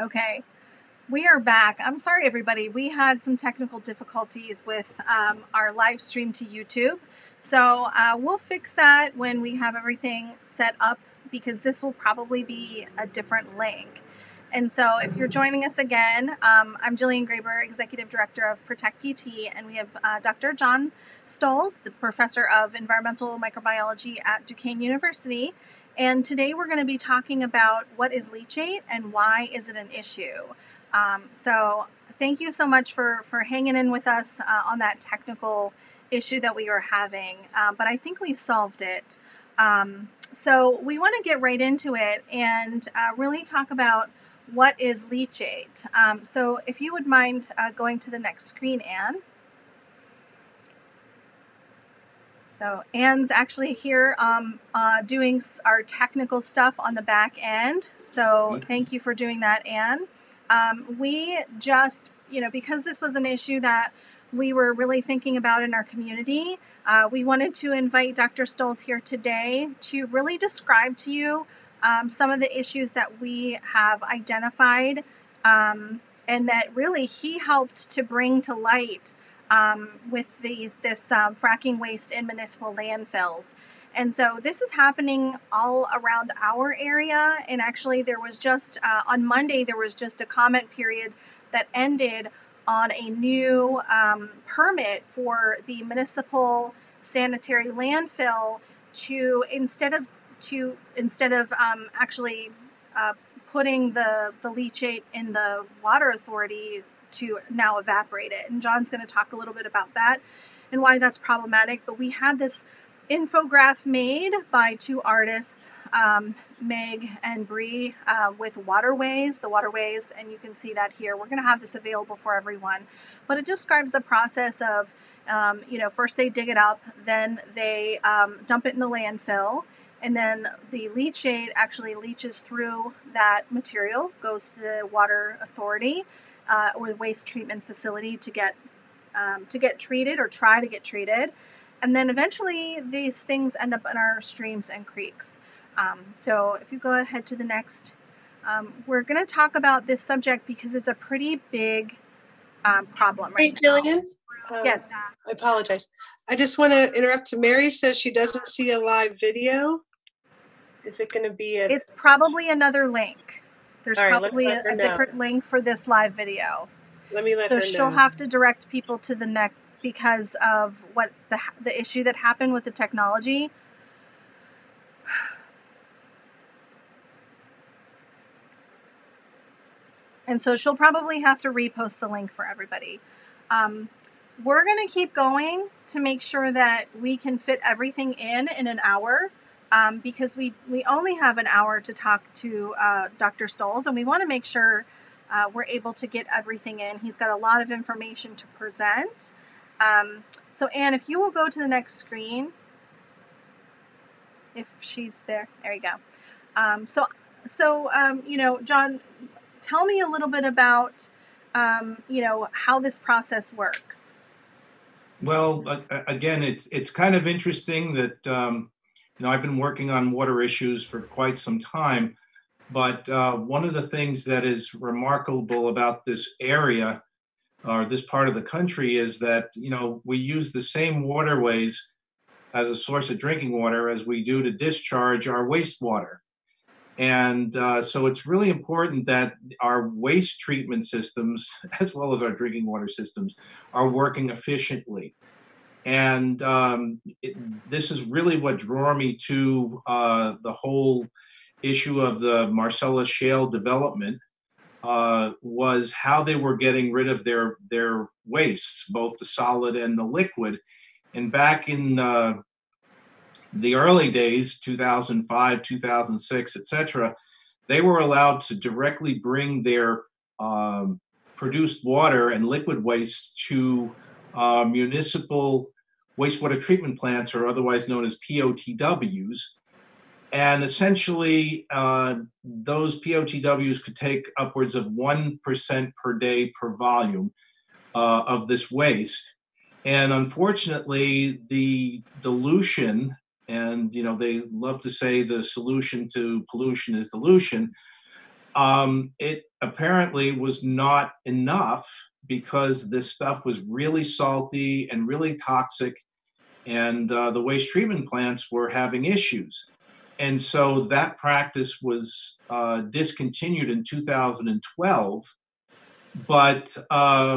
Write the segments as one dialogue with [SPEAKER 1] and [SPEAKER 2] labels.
[SPEAKER 1] Okay, we are back. I'm sorry, everybody. We had some technical difficulties with our live stream to YouTube. So we'll fix that when we have everything set up, because this will probably be a different link. And so if you're joining us again, I'm Jillian Graber, Executive Director of Protect PT, and we have Dr. John Stolz, the Professor of Environmental Microbiology at Duquesne University. And today we're going to be talking about what is leachate and why is it an issue. So thank you so much for hanging in with us on that technical issue that we were having, but I think we solved it. So we want to get right into it and really talk about what is leachate. So if you would mind going to the next screen, Anne. So Anne's actually here doing our technical stuff on the back end. So thank you for doing that, Anne. We just, because this was an issue that we were really thinking about in our community, we wanted to invite Dr. Stolz here today to really describe to you some of the issues that we have identified and that really he helped to bring to light with this fracking waste in municipal landfills. And so this is happening all around our area. And actually there was just, on Monday, there was just a comment period that ended on a new permit for the municipal sanitary landfill to, instead of actually putting the leachate in the water authority, to now evaporate it. And John's going to talk a little bit about that and why that's problematic. But we had this infograph made by two artists, Meg and Bree, with waterways, and you can see that here. We're going to have this available for everyone. But it describes the process of, first they dig it up, then they dump it in the landfill, and then the leachate actually leaches through that material, goes to the water authority, or the waste treatment facility to get treated or try to get treated. And then eventually these things end up in our streams and creeks. So if you go ahead to the next, we're going to talk about this subject because it's a pretty big problem right
[SPEAKER 2] now.
[SPEAKER 1] Hey,
[SPEAKER 2] Jillian?
[SPEAKER 1] Yes.
[SPEAKER 2] I apologize. I just want to interrupt. Mary says she doesn't see a live video. Is it going to be
[SPEAKER 1] It's probably another link. There's probably
[SPEAKER 2] a
[SPEAKER 1] different link for this live video.
[SPEAKER 2] Let me let her know.
[SPEAKER 1] So she'll have to direct people to the next because of what the issue that happened with the technology. And so she'll probably have to repost the link for everybody. We're going to keep going to make sure that we can fit everything in an hour. Because we only have an hour to talk to Dr. Stolz, and we want to make sure we're able to get everything in. He's got a lot of information to present. So Anne, if you will go to the next screen, if she's there, there you go. John, tell me a little bit about, how this process works.
[SPEAKER 3] Well, again, it's kind of interesting that, I've been working on water issues for quite some time, but one of the things that is remarkable about this area or this part of the country is that, we use the same waterways as a source of drinking water as we do to discharge our wastewater. And so it's really important that our waste treatment systems, as well as our drinking water systems, are working efficiently. And this is really what drew me to the whole issue of the Marcellus Shale development, was how they were getting rid of their wastes, both the solid and the liquid. And back in the early days, 2005, 2006, etc., they were allowed to directly bring their produced water and liquid waste to municipal wastewater treatment plants, or otherwise known as POTWs. And essentially, those POTWs could take upwards of 1% per day per volume of this waste. And unfortunately, the dilution, and they love to say the solution to pollution is dilution, It apparently was not enough because this stuff was really salty and really toxic, and the waste treatment plants were having issues. And so that practice was discontinued in 2012. But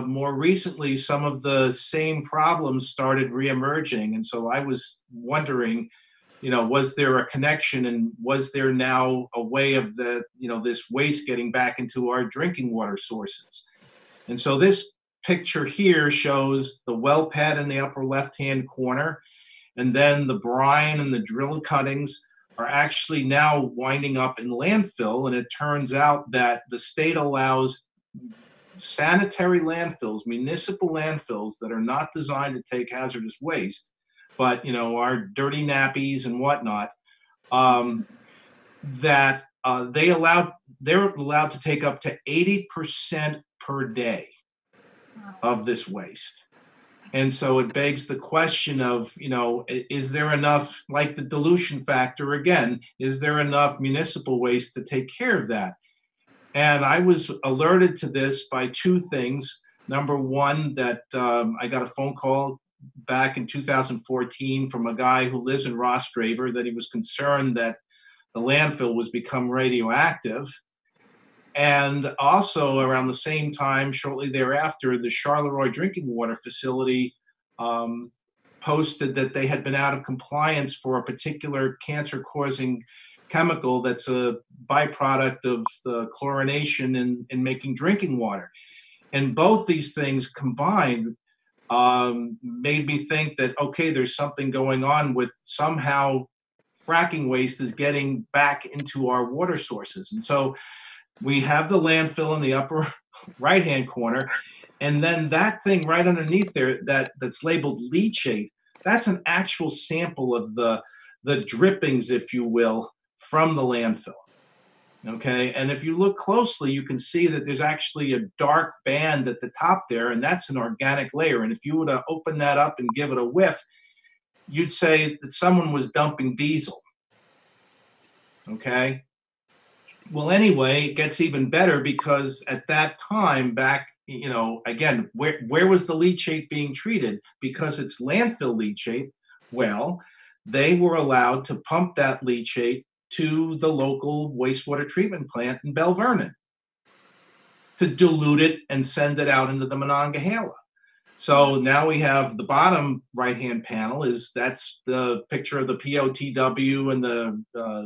[SPEAKER 3] more recently, some of the same problems started reemerging. And so I was wondering, was there a connection, and was there now a way of this waste getting back into our drinking water sources? And so this picture here shows the well pad in the upper left-hand corner, and then the brine and the drill cuttings are actually now winding up in landfill. And it turns out that the state allows sanitary landfills, municipal landfills that are not designed to take hazardous waste, but our dirty nappies and whatnot, that they're allowed to take up to 80% per day of this waste. And so it begs the question of, is there enough, like the dilution factor again, is there enough municipal waste to take care of that? And I was alerted to this by two things. Number one, that I got a phone call back in 2014 from a guy who lives in Rostraver that he was concerned that the landfill was become radioactive. And also around the same time, shortly thereafter, the Charleroi drinking water facility posted that they had been out of compliance for a particular cancer-causing chemical that's a byproduct of the chlorination in making drinking water. And both these things combined made me think that, okay, there's something going on with somehow fracking waste is getting back into our water sources. And so we have the landfill in the upper right-hand corner, and then that thing right underneath there that's labeled leachate, that's an actual sample of the drippings, if you will, from the landfill. Okay, and if you look closely, you can see that there's actually a dark band at the top there, and that's an organic layer. And if you were to open that up and give it a whiff, you'd say that someone was dumping diesel. Okay. Well, anyway, it gets even better because at that time back, again, where was the leachate being treated? Because it's landfill leachate, well, they were allowed to pump that leachate to the local wastewater treatment plant in Bell Vernon to dilute it and send it out into the Monongahela. So now we have the bottom right-hand panel that's the picture of the POTW and I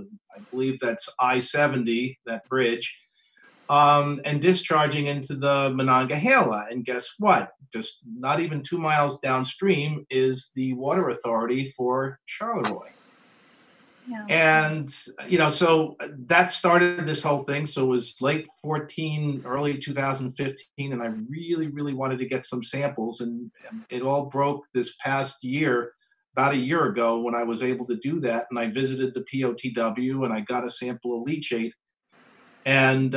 [SPEAKER 3] believe that's I-70, that bridge, and discharging into the Monongahela. And guess what? Just not even 2 miles downstream is the water authority for Charleroi. Yeah. And, so that started this whole thing. So it was late 14, early 2015, and I really, really wanted to get some samples. And it all broke this past year, about a year ago, when I was able to do that. And I visited the POTW and I got a sample of leachate. And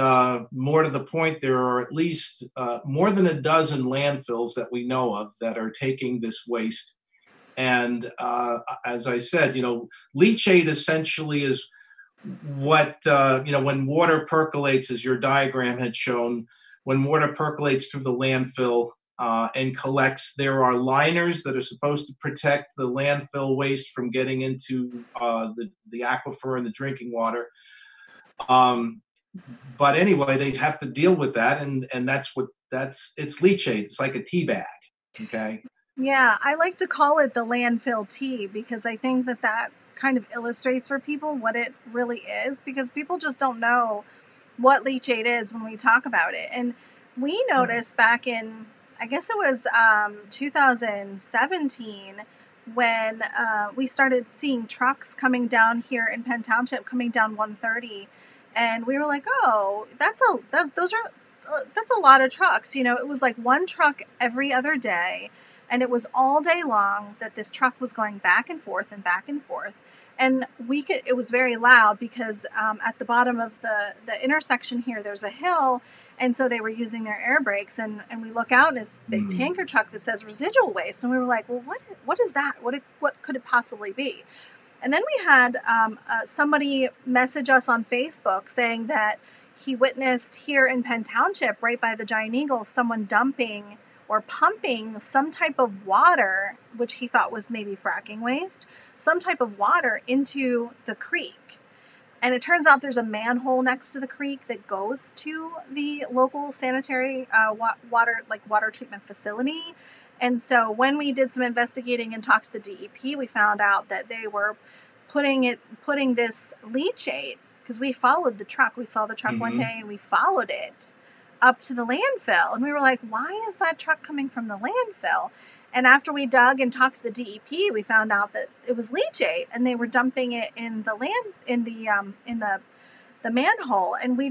[SPEAKER 3] more to the point, there are at least more than a dozen landfills that we know of that are taking this waste. And as I said, leachate essentially is what, when water percolates, as your diagram had shown, when water percolates through the landfill and collects, there are liners that are supposed to protect the landfill waste from getting into the aquifer and the drinking water. But anyway, they have to deal with that, and it's leachate. It's like a tea bag, okay?
[SPEAKER 1] Yeah, I like to call it the landfill tea because I think that kind of illustrates for people what it really is, because people just don't know what leachate is when we talk about it. And we noticed back in, I guess it was 2017, when we started seeing trucks coming down here in Penn Township, coming down 130, and we were like, oh, that's a lot of trucks. It was like one truck every other day. And it was all day long that this truck was going back and forth and back and forth. And it was very loud because at the bottom of the intersection here, there's a hill. And so they were using their air brakes. And we look out and this big tanker truck that says residual waste. And we were like, well, what is that? What could it possibly be? And then we had somebody message us on Facebook saying that, he witnessed here in Penn Township, right by the Giant Eagle, someone dumping or pumping some type of water, which he thought was maybe fracking waste, some type of water into the creek. And it turns out there's a manhole next to the creek that goes to the local sanitary water treatment facility. And so when we did some investigating and talked to the DEP, we found out that they were putting this leachate, because we followed the truck. We saw the truck one day and we followed it up to the landfill. And we were like, why is that truck coming from the landfill? And after we dug and talked to the DEP, we found out that it was leachate, and they were dumping it in the manhole. And we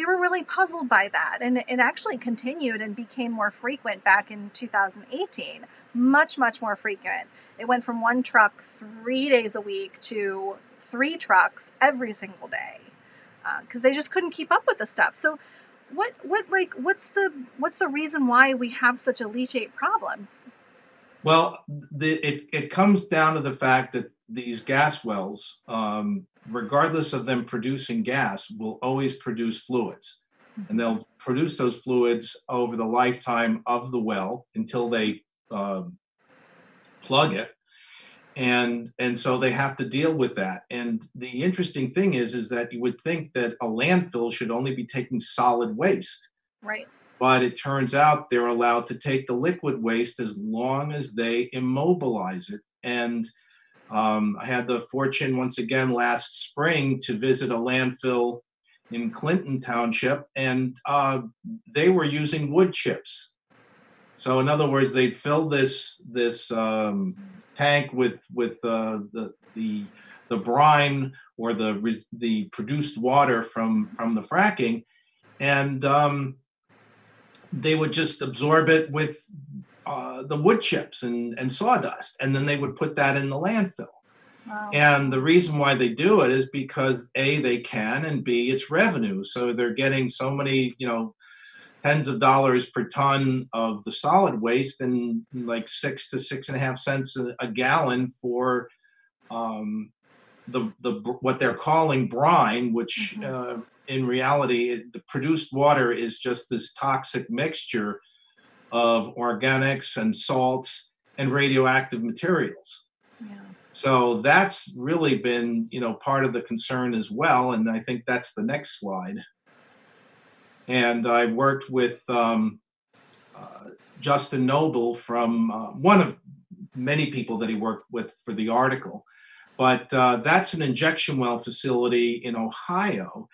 [SPEAKER 1] were really puzzled by that. And it actually continued and became more frequent back in 2018, much, much more frequent. It went from one truck 3 days a week to 3 trucks every single day, because they just couldn't keep up with the stuff. So what's the reason why we have such a leachate problem?
[SPEAKER 3] Well, it comes down to the fact that these gas wells, regardless of them producing gas, will always produce fluids. And they'll produce those fluids over the lifetime of the well until they plug it. And so they have to deal with that. And the interesting thing is that you would think that a landfill should only be taking solid waste.
[SPEAKER 1] Right.
[SPEAKER 3] But it turns out they're allowed to take the liquid waste as long as they immobilize it. And I had the fortune once again last spring to visit a landfill in Clinton Township, and they were using wood chips. So in other words, they'd fill this tank with the brine or the produced water from the fracking, and they would just absorb it with the wood chips and sawdust, and then they would put that in the landfill.
[SPEAKER 1] Wow.
[SPEAKER 3] And the reason why they do it is because A, they can, and B, it's revenue. So they're getting so many, tens of dollars per ton of the solid waste, and like 6 to 6.5 cents a gallon for what they're calling brine, which in reality, the produced water is just this toxic mixture of organics and salts and radioactive materials.
[SPEAKER 1] Yeah.
[SPEAKER 3] So that's really been, part of the concern as well. And I think that's the next slide. And I worked with Justin Noble from one of many people that he worked with for the article. But that's an injection well facility in Ohio.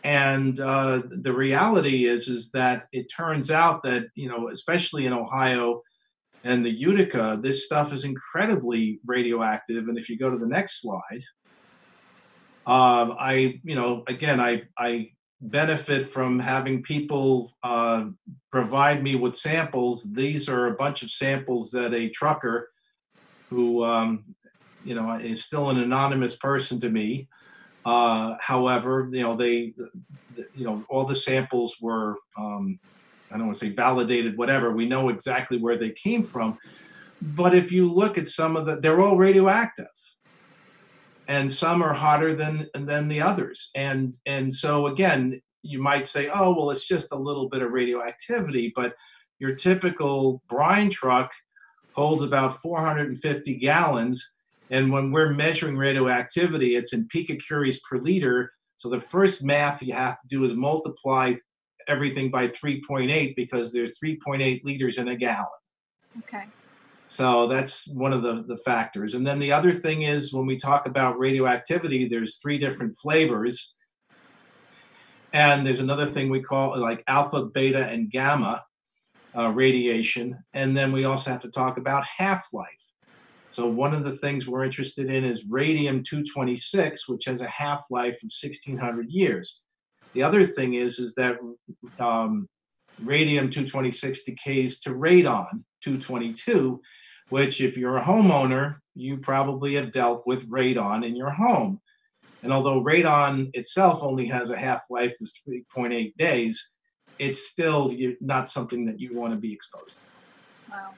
[SPEAKER 3] And the reality is that it turns out that, especially in Ohio and the Utica, this stuff is incredibly radioactive. And if you go to the next slide, I benefit from having people provide me with samples. These are a bunch of samples that a trucker who, is still an anonymous person to me. However, all the samples were, I don't want to say validated, whatever. We know exactly where they came from. But if you look at some of they're all radioactive. And some are hotter than the others. And so again, you might say, oh, well, it's just a little bit of radioactivity, but your typical brine truck holds about 450 gallons. And when we're measuring radioactivity, it's in picocuries per liter. So the first math you have to do is multiply everything by 3.8, because there's 3.8 liters in a gallon.
[SPEAKER 1] Okay.
[SPEAKER 3] So that's one of the factors. And then the other thing is, when we talk about radioactivity, there's 3 different flavors. And there's another thing we call like alpha, beta, and gamma radiation. And then we also have to talk about half-life. So one of the things we're interested in is radium-226, which has a half-life of 1,600 years. The other thing is that radium-226 decays to radon-222, which, if you're a homeowner, you probably have dealt with radon in your home. And although radon itself only has a half-life of 3.8 days, it's still not something that you want to be exposed to.
[SPEAKER 1] Wow.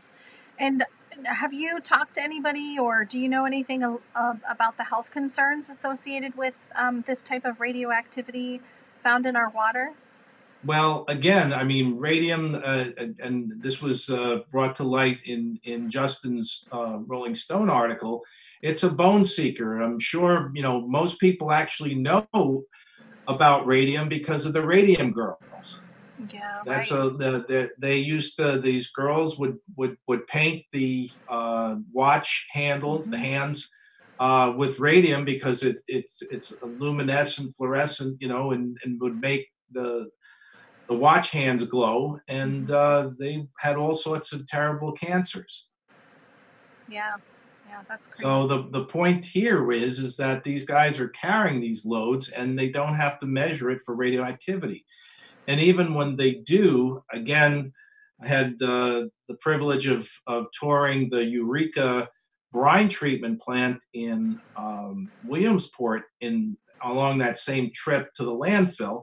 [SPEAKER 1] And have you talked to anybody, or do you know anything about the health concerns associated with this type of radioactivity found in our water?
[SPEAKER 3] Well, again, I mean, radium, and this was brought to light in Justin's Rolling Stone article. It's a bone seeker. I'm sure, you know, most people actually know about radium because of the Radium Girls.
[SPEAKER 1] Yeah,
[SPEAKER 3] That's
[SPEAKER 1] right.
[SPEAKER 3] they used to, these girls would paint the watch handle, the hands, with radium because it's a luminescent, fluorescent, you know, and would make the watch hands glow, and they had all sorts of terrible cancers.
[SPEAKER 1] Yeah, yeah, that's crazy.
[SPEAKER 3] So the point here is that these guys are carrying these loads and they don't have to measure it for radioactivity. And even when they do, again, I had the privilege of touring the Eureka brine treatment plant in Williamsport along that same trip to the landfill.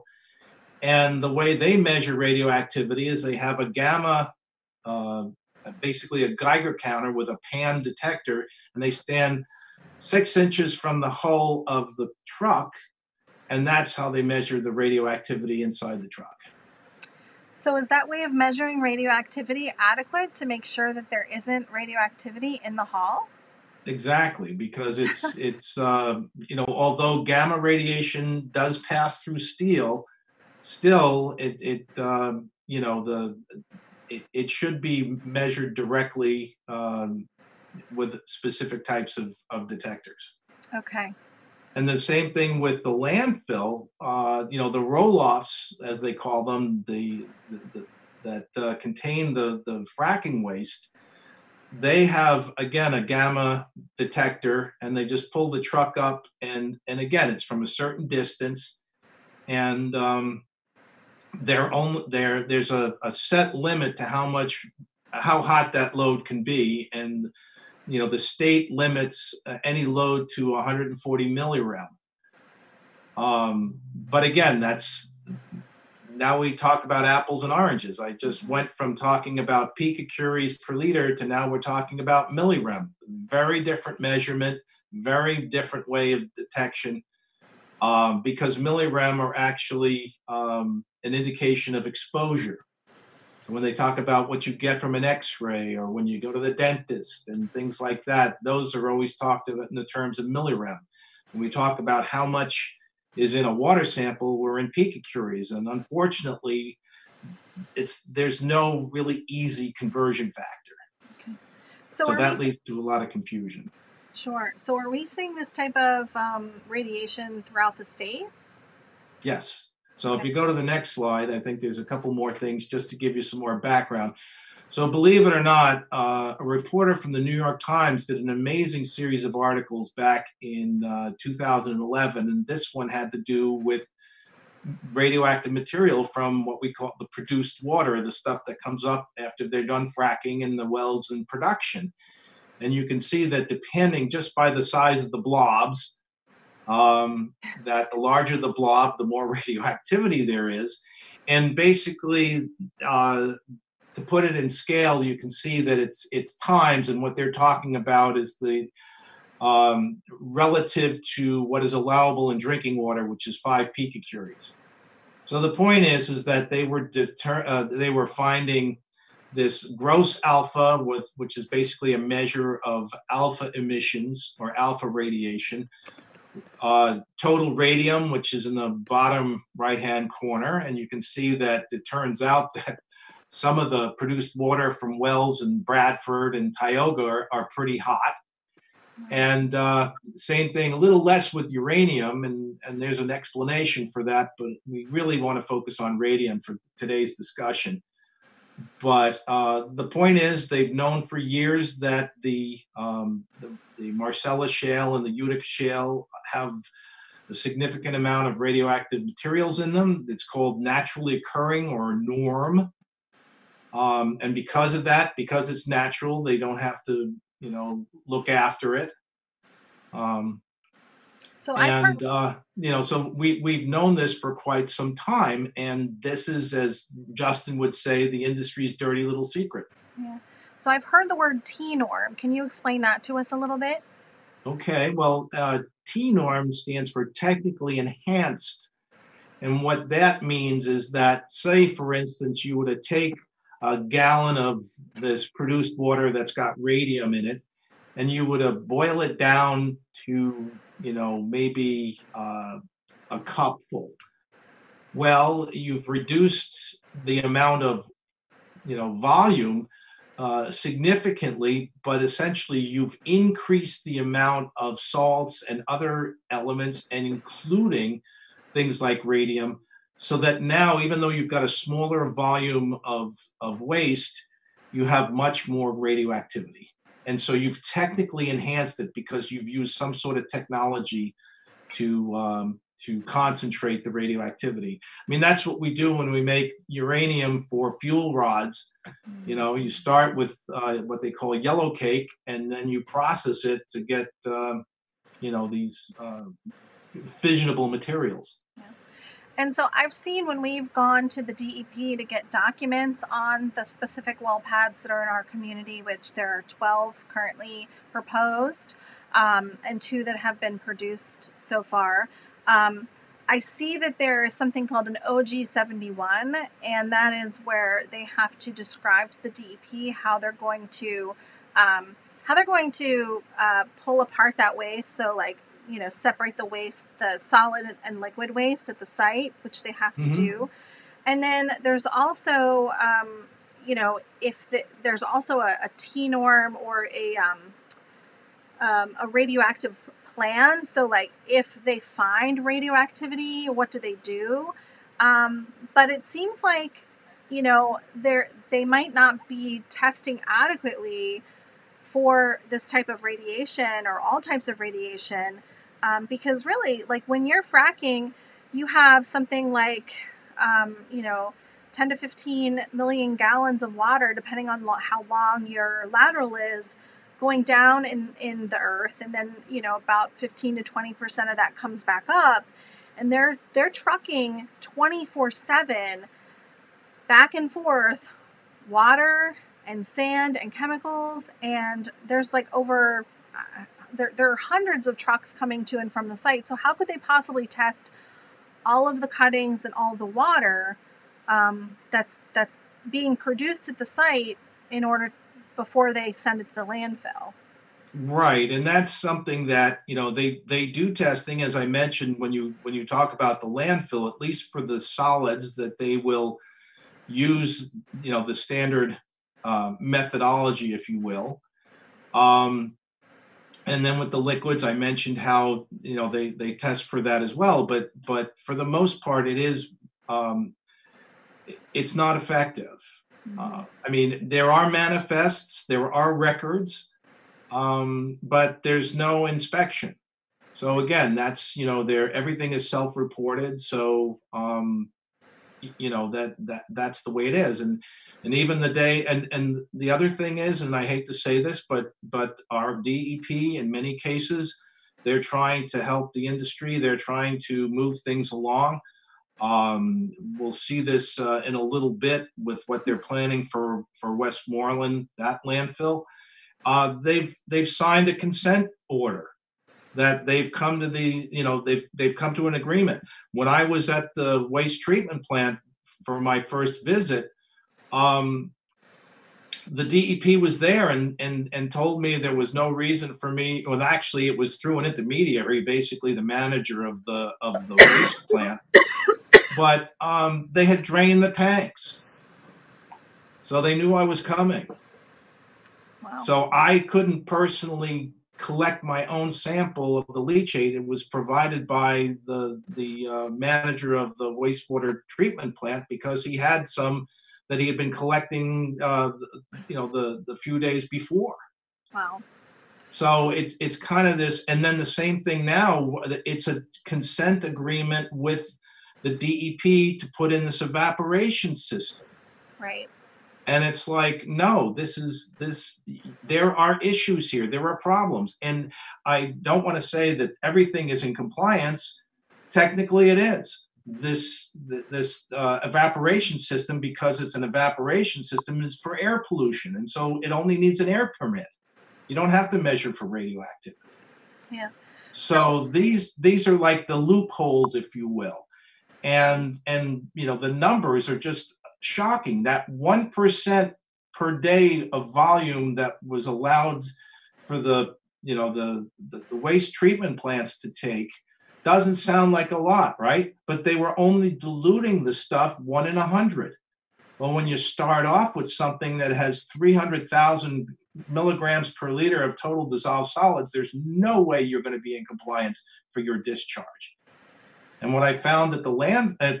[SPEAKER 3] And the way they measure radioactivity is they have a gamma, uh, basically a Geiger counter with a pan detector, and they stand 6 inches from the hull of the truck, and that's how they measure the radioactivity inside the truck.
[SPEAKER 1] So is that way of measuring radioactivity adequate to make sure that there isn't radioactivity in the hull?
[SPEAKER 3] Exactly, because it's you know, although gamma radiation does pass through steel, still you know, it should be measured directly with specific types of detectors.
[SPEAKER 1] Okay.
[SPEAKER 3] And the same thing with the landfill. You know, the roll-offs, as they call them, that contain the fracking waste. They have, again, a gamma detector, and they just pull the truck up, and again, it's from a certain distance, and there's a set limit to how hot that load can be, and you know, the state limits any load to 140 millirem. But again, now we talk about apples and oranges. I just went from talking about picocuries per liter to now we're talking about millirem. Very different measurement, very different way of detection, because millirem are actually an indication of exposure. So when they talk about what you get from an X-ray or when you go to the dentist and things like that, those are always talked about in the terms of millirem. When we talk about how much is in a water sample, we're in picocuries, and unfortunately, there's no really easy conversion factor.
[SPEAKER 1] Okay.
[SPEAKER 3] So that leads to a lot of confusion.
[SPEAKER 1] Sure. So are we seeing this type of radiation throughout the state?
[SPEAKER 3] Yes. So if you go to the next slide, I think there's a couple more things just to give you some more background. So believe it or not, a reporter from the New York Times did an amazing series of articles back in 2011, and this one had to do with radioactive material from what we call the produced water, the stuff that comes up after they're done fracking in the wells in production. And you can see that depending just by the size of the blobs, that the larger the blob, the more radioactivity there is. And basically, to put it in scale, you can see that it's times, and what they're talking about is the relative to what is allowable in drinking water, which is 5 picocuries. So the point is that they were finding this gross alpha, which is basically a measure of alpha emissions or alpha radiation. Total radium, which is in the bottom right-hand corner, and you can see that it turns out that some of the produced water from wells in Bradford and Tioga are pretty hot. And same thing, a little less with uranium, and there's an explanation for that, but we really want to focus on radium for today's discussion. But the point is, they've known for years that the Marcellus Shale and the Utica Shale have a significant amount of radioactive materials in them. It's called naturally occurring, or NORM. And because of that, because it's natural, they don't have to, you know, look after it.
[SPEAKER 1] So
[SPEAKER 3] You know, so we've known this for quite some time, and this is, as Justin would say, the industry's dirty little secret.
[SPEAKER 1] Yeah. So I've heard the word T-norm. Can you explain that to us a little bit?
[SPEAKER 3] Okay, well, T-norm stands for technically enhanced And what that means is that, say, for instance, you were to take a gallon of this produced water that's got radium in it, and you were to boil it down to, maybe a cupful. Well, you've reduced the amount of, volume significantly, but essentially you've increased the amount of salts and other elements, and including things like radium, so that now, even though you've got a smaller volume of waste, you have much more radioactivity. And so you've technically enhanced it because you've used some sort of technology to concentrate the radioactivity. I mean, that's what we do when we make uranium for fuel rods. You start with what they call yellow cake, and then you process it to get, these fissionable materials.
[SPEAKER 1] Yeah. And so I've seen when we've gone to the DEP to get documents on the specific well pads that are in our community, which there are 12 currently proposed, and 2 that have been produced so far. I see that there is something called an OG71, and that is where they have to describe to the DEP how they're going to pull apart that waste. So, like, separate the waste, the solid and liquid waste at the site, which they have to do. And then there's also, there's also a T norm or a radioactive plan. So, like, if they find radioactivity, what do they do? But it seems like, they might not be testing adequately for this type of radiation or all types of radiation, because really, like, when you're fracking, you have something like 10 to 15 million gallons of water, depending on how long your lateral is, going down in the earth, and then about 15 to 20% of that comes back up, and they're trucking 24/7 back and forth water and sand and chemicals, and there's like over there are hundreds of trucks coming to and from the site. So how could they possibly test all of the cuttings and all the water that's being produced at the site before they send it to the landfill?
[SPEAKER 3] Right, and that's something that they do testing, as I mentioned, when you talk about the landfill, at least for the solids, that they will use the standard methodology, if you will. And then with the liquids, I mentioned how they test for that as well. But for the most part, it's not effective. I mean, there are manifests, there are records, but there's no inspection. So again, that's everything is self-reported. So that's the way it is. And even the day, and the other thing is, and I hate to say this, but our DEP, in many cases, they're trying to help the industry. They're trying to move things along. We'll see this in a little bit with what they're planning for Westmoreland, that landfill. They've signed a consent order that they've come to they've come to an agreement. When I was at the waste treatment plant for my first visit, the DEP was there and told me there was no reason for me. Well, actually, it was through an intermediary, basically the manager of the waste plant. But they had drained the tanks, so they knew I was coming.
[SPEAKER 1] Wow.
[SPEAKER 3] So I couldn't personally collect my own sample of the leachate. It was provided by the manager of the wastewater treatment plant, because he had some that he had been collecting the few days before.
[SPEAKER 1] Wow.
[SPEAKER 3] So it's kind of this, and then the same thing now. It's a consent agreement with the DEP to put in this evaporation system.
[SPEAKER 1] Right.
[SPEAKER 3] And it's like, no, there are issues here. There are problems. And I don't want to say that everything is in compliance. Technically it is. This evaporation system, because it's an evaporation system, is for air pollution. And so it only needs an air permit. You don't have to measure for radioactivity.
[SPEAKER 1] Yeah.
[SPEAKER 3] So these are like the loopholes, if you will. And the numbers are just shocking. That 1% per day of volume that was allowed for the waste treatment plants to take doesn't sound like a lot, right? But they were only diluting the stuff 1 in 100. Well, when you start off with something that has 300,000 milligrams per liter of total dissolved solids, there's no way you're going to be in compliance for your discharge. And what I found at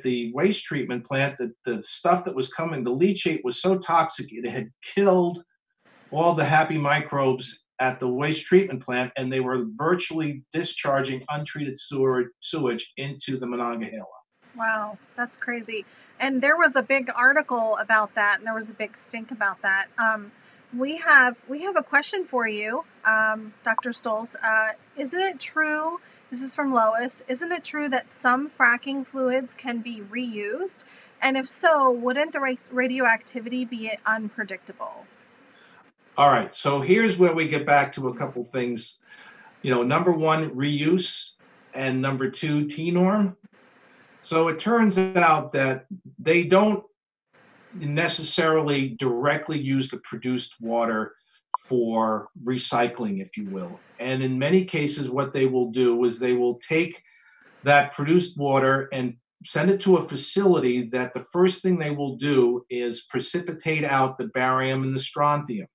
[SPEAKER 3] the waste treatment plant, that the stuff that was coming, the leachate was so toxic, it had killed all the happy microbes at the waste treatment plant, and they were virtually discharging untreated sewage into the Monongahela.
[SPEAKER 1] Wow, that's crazy. And there was a big article about that, and there was a big stink about that. We have a question for you, Dr. Stolz. Isn't it true? This is from Lois. Isn't it true that some fracking fluids can be reused? And if so, wouldn't the radioactivity be unpredictable?
[SPEAKER 3] All right, so here's where we get back to a couple things. Number one, reuse, and number two, T-norm. So it turns out that they don't necessarily directly use the produced water for recycling, if you will. And in many cases, what they will do is they will take that produced water and send it to a facility that the first thing they will do is precipitate out the barium and the strontium.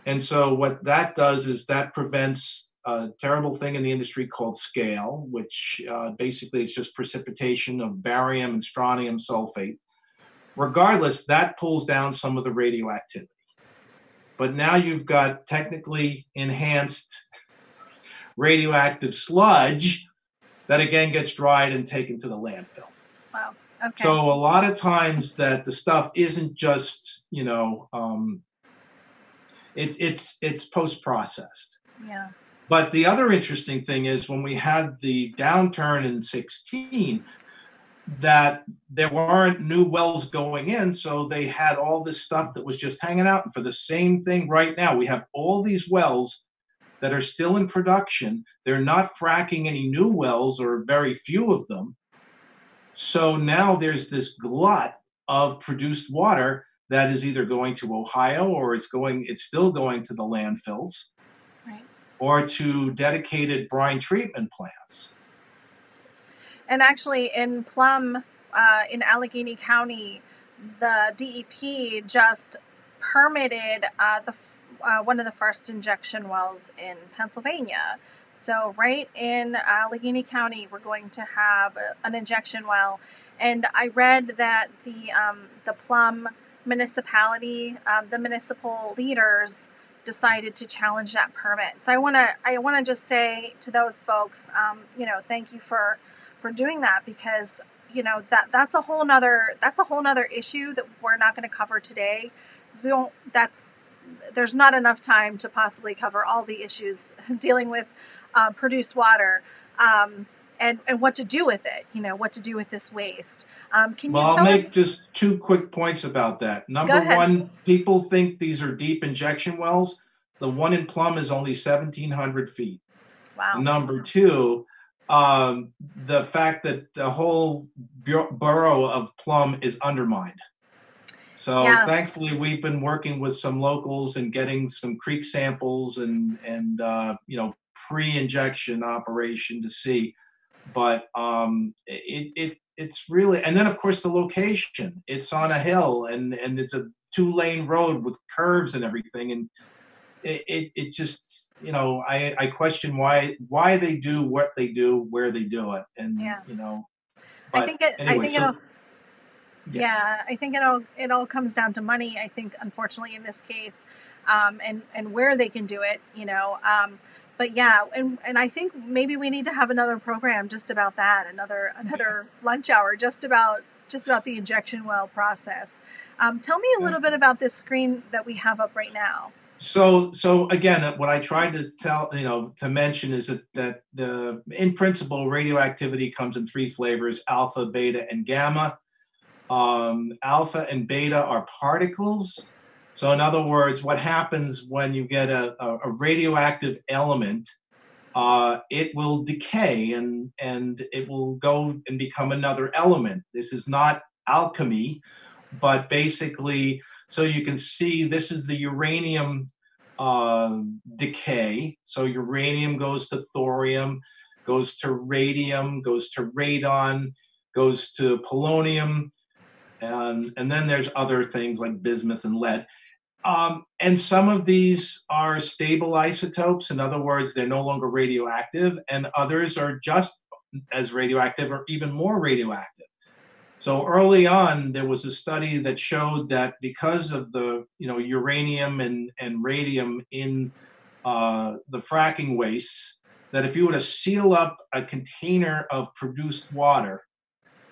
[SPEAKER 3] And so what that does is that prevents a terrible thing in the industry called scale, which basically is just precipitation of barium and strontium sulfate. Regardless, that pulls down some of the radioactivity. But now you've got technically enhanced radioactive sludge that again gets dried and taken to the landfill.
[SPEAKER 1] Wow. Okay.
[SPEAKER 3] So a lot of times that the stuff isn't just, it's post-processed.
[SPEAKER 1] Yeah.
[SPEAKER 3] But the other interesting thing is when we had the downturn in 2016, that there weren't new wells going in, so they had all this stuff that was just hanging out. And for the same thing right now, we have all these wells that are still in production. They're not fracking any new wells, or very few of them. So now there's this glut of produced water that is either going to Ohio, or it's still going to the landfills,
[SPEAKER 1] right,
[SPEAKER 3] or to dedicated brine treatment plants.
[SPEAKER 1] And actually, in Plum, in Allegheny County, the DEP just permitted one of the first injection wells in Pennsylvania. So right in Allegheny County, we're going to have an injection well. And I read that the Plum municipality, the municipal leaders decided to challenge that permit. So I want to just say to those folks, thank you for doing that, because that's a whole nother issue that we're not going to cover today, because there's not enough time to possibly cover all the issues dealing with produced water, and what to do with it, what to do with this waste.
[SPEAKER 3] I'll make just 2 quick points about that. Number one, people think these are deep injection wells. The one in Plum is only 1,700 feet.
[SPEAKER 1] Wow.
[SPEAKER 3] Number two, the fact that the whole borough of Plum is undermined. So thankfully, we've been working with some locals and getting some creek samples and pre-injection operation to see. But it's really, and then of course the location. It's on a hill, and it's a 2-lane road with curves and everything, and it just, I question why they do what they do, where they do it, and
[SPEAKER 1] I think it all comes down to money, I think, unfortunately, in this case, and where they can do it, but yeah, and I think maybe we need to have another program just about that, another lunch hour just about the injection well process. Tell me a little bit about this screen that we have up right now.
[SPEAKER 3] So again, what I tried to mention is that in principle, radioactivity comes in 3 flavors: alpha, beta, and gamma. Alpha and beta are particles. So in other words, what happens when you get a radioactive element it will decay and it will go and become another element. This is not alchemy, but basically, so you can see this is the uranium decay. So uranium goes to thorium, goes to radium, goes to radon, goes to polonium, and then there's other things like bismuth and lead. And some of these are stable isotopes. In other words, they're no longer radioactive, and others are just as radioactive or even more radioactive. So early on, there was a study that showed that because of the uranium and radium in the fracking wastes, that if you were to seal up a container of produced water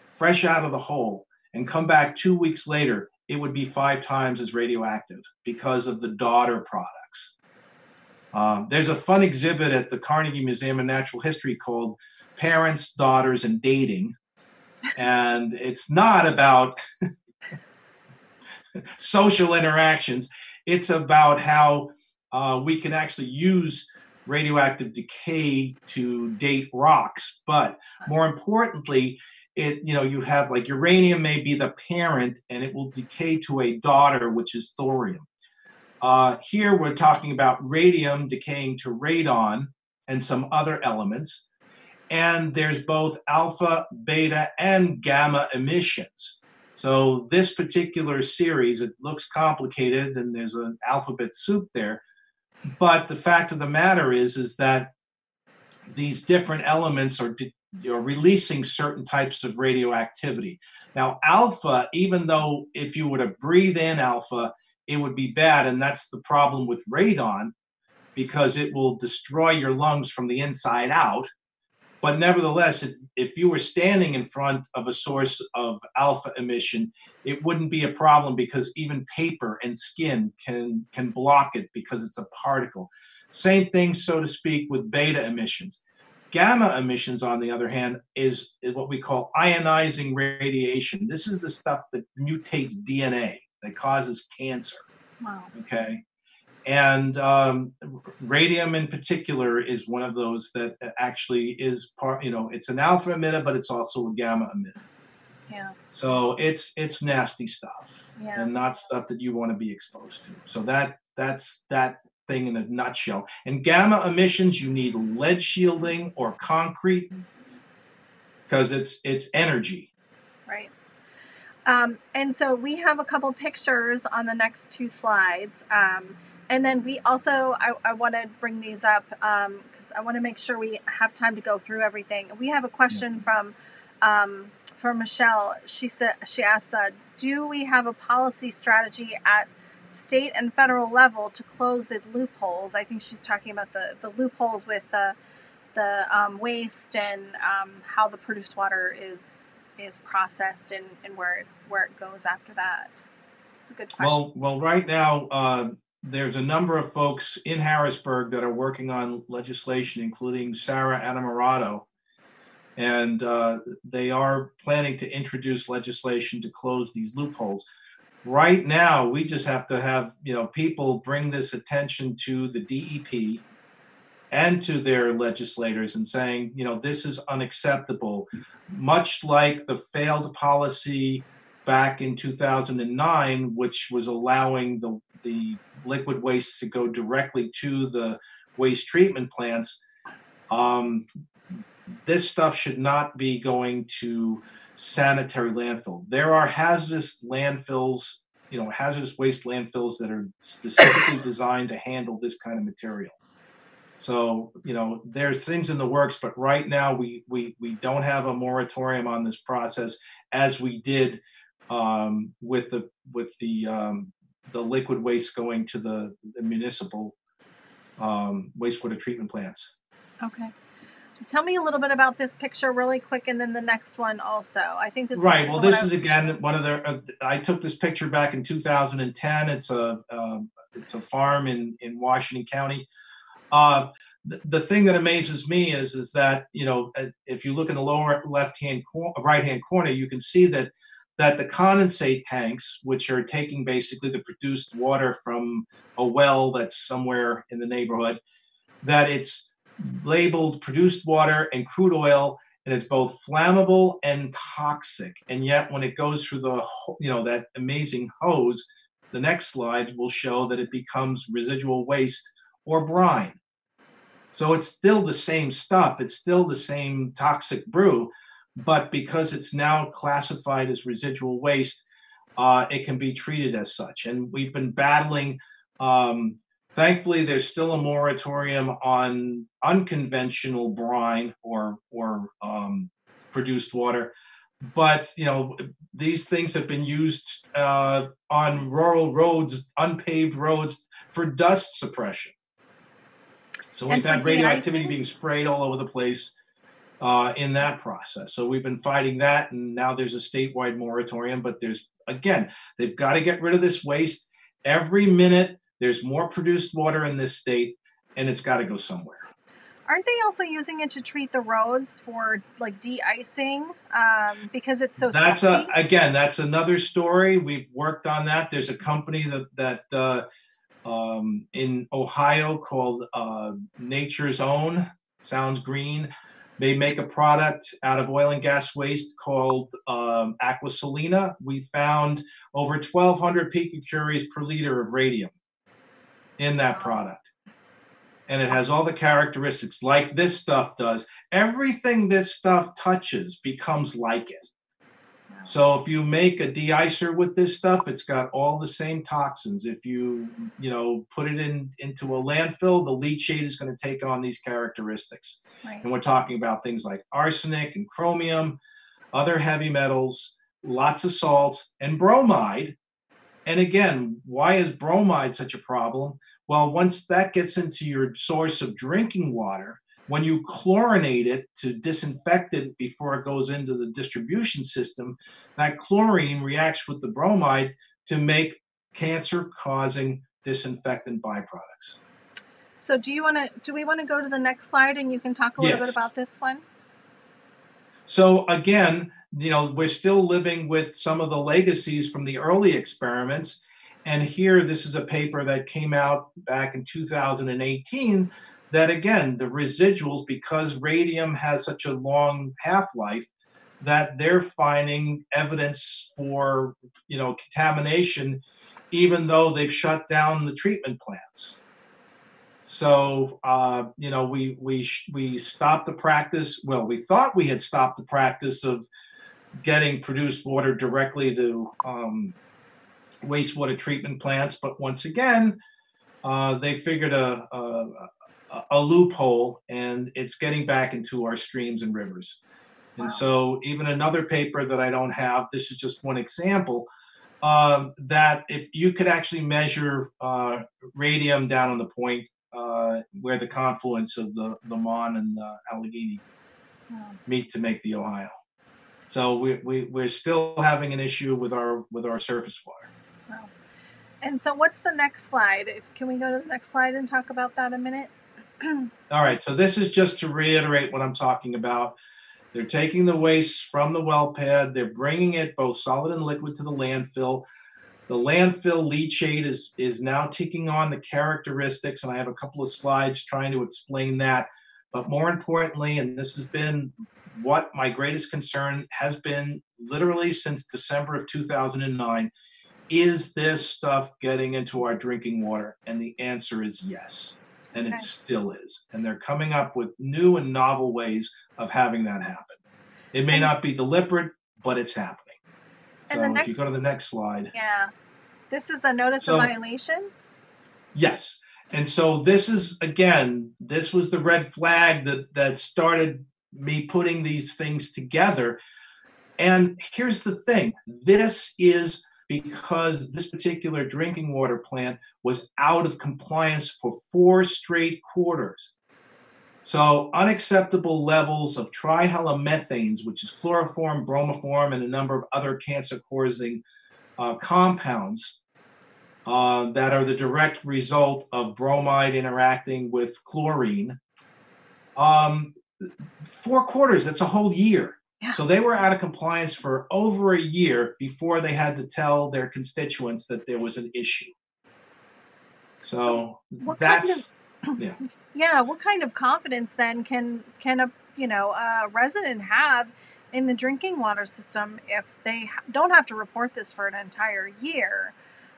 [SPEAKER 3] fresh out of the hole and come back 2 weeks later, it would be 5 times as radioactive because of the daughter products. There's a fun exhibit at the Carnegie Museum of Natural History called Parents, Daughters, and Dating. And it's not about social interactions. It's about how we can actually use radioactive decay to date rocks. But more importantly, you have like uranium may be the parent and it will decay to a daughter, which is thorium. Here we're talking about radium decaying to radon and some other elements. And there's both alpha, beta, and gamma emissions. So this particular series, it looks complicated and there's an alphabet soup there. But the fact of the matter is that these different elements are releasing certain types of radioactivity. Now, alpha, even though if you were to breathe in alpha, it would be bad. And that's the problem with radon, because it will destroy your lungs from the inside out. But nevertheless, if you were standing in front of a source of alpha emission, it wouldn't be a problem because even paper and skin can block it because it's a particle. Same thing, so to speak, with beta emissions. Gamma emissions, on the other hand, is what we call ionizing radiation. This is the stuff that mutates DNA, that causes cancer.
[SPEAKER 1] Wow.
[SPEAKER 3] Okay. And radium in particular is one of those that actually is part, it's an alpha emitter, but it's also a gamma emitter.
[SPEAKER 1] Yeah.
[SPEAKER 3] So it's nasty stuff, and not stuff that you want to be exposed to. So that's that thing in a nutshell. And gamma emissions, you need lead shielding or concrete because it's energy.
[SPEAKER 1] Right. And so we have a couple pictures on the next 2 slides. And then we also, I want to bring these up because I want to make sure we have time to go through everything. We have a question from Michelle. She asked, do we have a policy strategy at state and federal level to close the loopholes? I think she's talking about the loopholes with the waste and how the produced water is processed and where it goes after that. It's a good question.
[SPEAKER 3] Well, right now, there's a number of folks in Harrisburg that are working on legislation, including Sarah Anamarato, and they are planning to introduce legislation to close these loopholes. Right now, we just have to have people bring this attention to the DEP and to their legislators and saying, this is unacceptable. Much like the failed policy back in 2009, which was allowing the liquid waste to go directly to the waste treatment plants. This stuff should not be going to sanitary landfill. There are hazardous landfills, hazardous waste landfills that are specifically designed to handle this kind of material. So, there's things in the works, but right now we don't have a moratorium on this process as we did with the liquid waste going to the municipal wastewater treatment plants.
[SPEAKER 1] Okay. Tell me a little bit about this picture really quick, and then the next one also. I think this
[SPEAKER 3] right. Well, this is again one of the. I took this picture back in 2010. It's a farm in Washington County. The thing that amazes me is that if you look in the lower right hand corner, you can see that the condensate tanks, which are taking basically the produced water from a well that's somewhere in the neighborhood, that it's labeled produced water and crude oil, and it's both flammable and toxic. And yet when it goes through the, that amazing hose, the next slide will show that it becomes residual waste or brine. So it's still the same stuff. It's still the same toxic brew, but because it's now classified as residual waste, it can be treated as such. And we've been battling, thankfully, there's still a moratorium on unconventional brine or produced water. But, these things have been used on rural roads, unpaved roads, for dust suppression. So we've had radioactivity being sprayed all over the place in that process. So we've been fighting that, and now there's a statewide moratorium. But they've got to get rid of this waste. Every minute, there's more produced water in this state, and it's got to go somewhere.
[SPEAKER 1] Aren't they also using it to treat the roads for like de-icing because it's so salty?
[SPEAKER 3] That's another story. We've worked on that. There's a company that in Ohio called Nature's Own. Sounds green. They make a product out of oil and gas waste called Aquasalina. We found over 1,200 picocuries per liter of radium in that product. And it has all the characteristics like this stuff does. Everything this stuff touches becomes like it. So if you make a de-icer with this stuff, it's got all the same toxins. If you, put it into a landfill, the leachate is going to take on these characteristics. Right. And we're talking about things like arsenic and chromium, other heavy metals, lots of salts, and bromide. And again, why is bromide such a problem? Well, once that gets into your source of drinking water, when you chlorinate it to disinfect it before it goes into the distribution system, that chlorine reacts with the bromide to make cancer-causing disinfectant byproducts.
[SPEAKER 1] So do we want to go to the next slide and you can talk a little bit about this one?
[SPEAKER 3] So again, we're still living with some of the legacies from the early experiments. And here, this is a paper that came out back in 2018 that, again, the residuals, because radium has such a long half-life, that they're finding evidence for, contamination, even though they've shut down the treatment plants. So, we stopped the practice. Well, we thought we had stopped the practice of getting produced water directly to wastewater treatment plants, but once again, they figured a loophole, and it's getting back into our streams and rivers. Wow. And so even another paper that I don't have, this is just one example, that if you could actually measure radium down on the point where the confluence of the Mon and the Allegheny meet to make the Ohio. So we're still having an issue with our surface water.
[SPEAKER 1] Wow. And so what's the next slide? Can we go to the next slide and talk about that a minute?
[SPEAKER 3] All right, so this is just to reiterate what I'm talking about. They're taking the waste from the well pad. They're bringing it both solid and liquid to the landfill. The landfill leachate is now taking on the characteristics, and I have a couple of slides trying to explain that. But more importantly, and this has been what my greatest concern has been literally since December of 2009, is this stuff getting into our drinking water? And the answer is yes. And it still is. And they're coming up with new and novel ways of having that happen. It may not be deliberate, but it's happening. So if you go to the next slide.
[SPEAKER 1] Yeah. This is a notice of violation?
[SPEAKER 3] Yes. And so this is, again, this was the red flag that started me putting these things together. And here's the thing. This is because this particular drinking water plant was out of compliance for 4 straight quarters. So unacceptable levels of trihalomethanes, which is chloroform, bromoform, and a number of other cancer-causing compounds that are the direct result of bromide interacting with chlorine. 4 quarters, that's a whole year. Yeah. So they were out of compliance for over a year before they had to tell their constituents that there was an issue. So
[SPEAKER 1] what
[SPEAKER 3] that's Yeah.
[SPEAKER 1] Yeah, what kind of confidence then can a resident have in the drinking water system if they don't have to report this for an entire year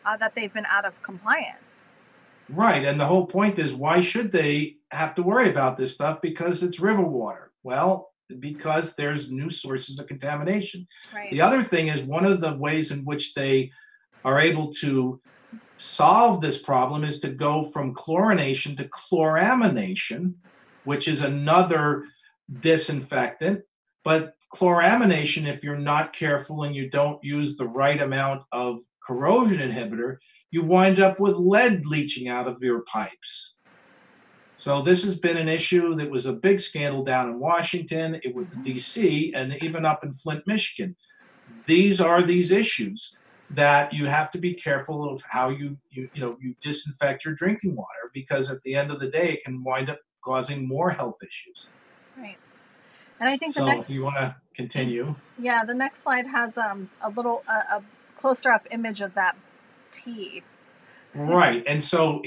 [SPEAKER 1] that they've been out of compliance?
[SPEAKER 3] Right. And the whole point is, why should they have to worry about this stuff? Because it's river water. Well, because there's new sources of contamination.
[SPEAKER 1] Right.
[SPEAKER 3] The other thing is, one of the ways in which they are able to solve this problem is to go from chlorination to chloramination, which is another disinfectant. But chloramination, if you're not careful and you don't use the right amount of corrosion inhibitor, you wind up with lead leaching out of your pipes. So this has been an issue that was a big scandal down in Washington, it was DC, and even up in Flint, Michigan. These are these issues that you have to be careful of how you disinfect your drinking water, because at the end of the day, it can wind up causing more health issues.
[SPEAKER 1] Right. And I think the
[SPEAKER 3] So
[SPEAKER 1] next,
[SPEAKER 3] if you want to continue.
[SPEAKER 1] yeah, the next slide has a closer up image of that tea.
[SPEAKER 3] Right. And so,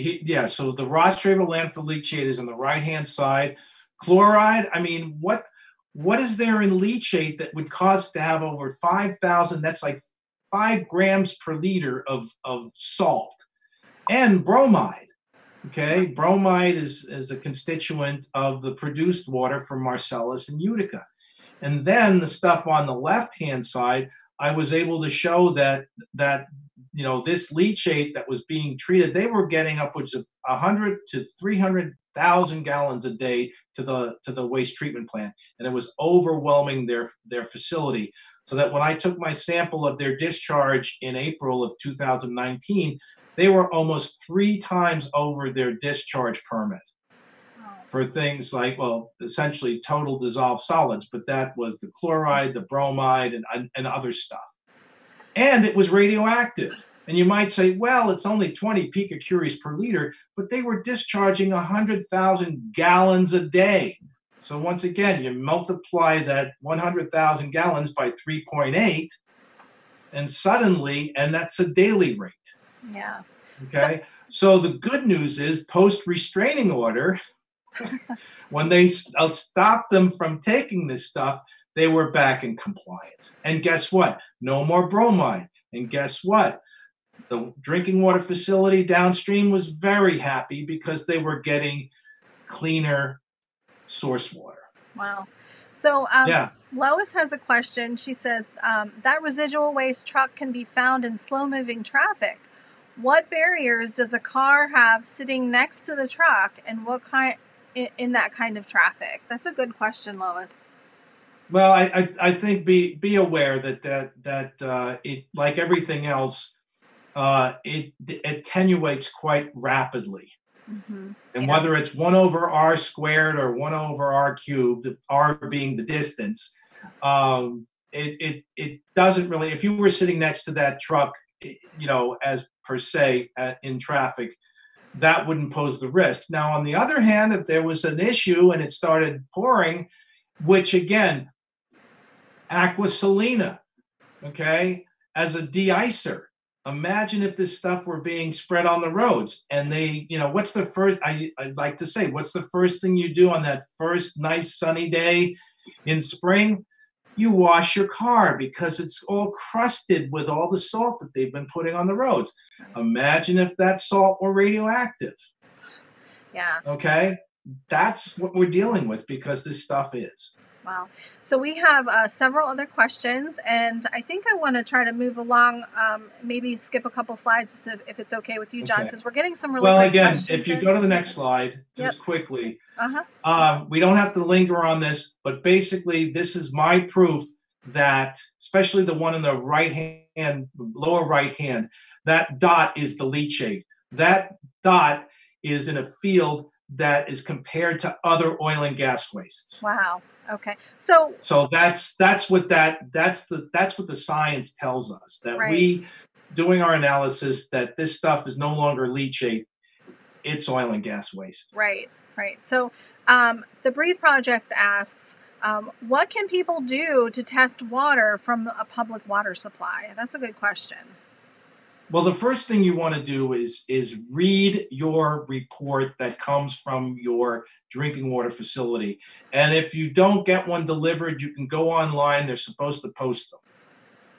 [SPEAKER 3] so the Rostraver landfill leachate is on the right-hand side. Chloride, I mean, what is there in leachate that would cause to have over 5,000, that's like 5 grams per liter of salt? And bromide, okay? Bromide is a constituent of the produced water from Marcellus and Utica. And then the stuff on the left-hand side, I was able to show that this leachate that was being treated, they were getting upwards of 100 to 300,000 gallons a day to the waste treatment plant, and it was overwhelming their facility. So that when I took my sample of their discharge in April of 2019, they were almost 3 times over their discharge permit for things like, well, essentially total dissolved solids, but that was the chloride, the bromide, and other stuff. And it was radioactive. And you might say, well, it's only 20 picocuries per liter, but they were discharging 100,000 gallons a day. So once again, you multiply that 100,000 gallons by 3.8, and suddenly, and that's a daily rate.
[SPEAKER 1] Yeah.
[SPEAKER 3] Okay. So the good news is, post restraining order, when they stopped them from taking this stuff, they were back in compliance. And guess what? No more bromide. And guess what? The drinking water facility downstream was very happy because they were getting cleaner source water.
[SPEAKER 1] Wow. So
[SPEAKER 3] yeah.
[SPEAKER 1] Lois has a question. She says that residual waste truck can be found in slow-moving traffic. What barriers does a car have sitting next to the truck, and what kind in that kind of traffic? That's a good question, Lois.
[SPEAKER 3] Well, I think be aware that it, like everything else, it attenuates quite rapidly.
[SPEAKER 1] Mm-hmm.
[SPEAKER 3] And whether it's 1 over r squared or 1 over r cubed, r being the distance, it doesn't really. If you were sitting next to that truck, as per se in traffic, that wouldn't pose the risk. Now, on the other hand, if there was an issue and it started pouring, which again, aqua salina, okay, as a de-icer. Imagine if this stuff were being spread on the roads, and they, what's the first, I'd like to say, what's the first thing you do on that first nice sunny day in spring? You wash your car because it's all crusted with all the salt that they've been putting on the roads. Imagine if that salt were radioactive.
[SPEAKER 1] Yeah.
[SPEAKER 3] Okay. That's what we're dealing with because this stuff is.
[SPEAKER 1] Wow. So we have several other questions, and I think I want to try to move along, maybe skip a couple slides if it's okay with you, John, because we're getting some really great questions.
[SPEAKER 3] If you go to the next slide, just quickly,
[SPEAKER 1] we
[SPEAKER 3] don't have to linger on this, but basically this is my proof that, especially the one in the right hand, lower right hand, that dot is the leachate. That dot is in a field that is compared to other oil and gas wastes.
[SPEAKER 1] Wow. Okay. So
[SPEAKER 3] that's what the science tells us, that we, doing our analysis, that this stuff is no longer leachate, it's oil and gas waste.
[SPEAKER 1] Right. So the Breathe Project asks, what can people do to test water from a public water supply? That's a good question.
[SPEAKER 3] Well, the first thing you want to do is read your report that comes from your drinking water facility. And if you don't get one delivered, you can go online. They're supposed to post them.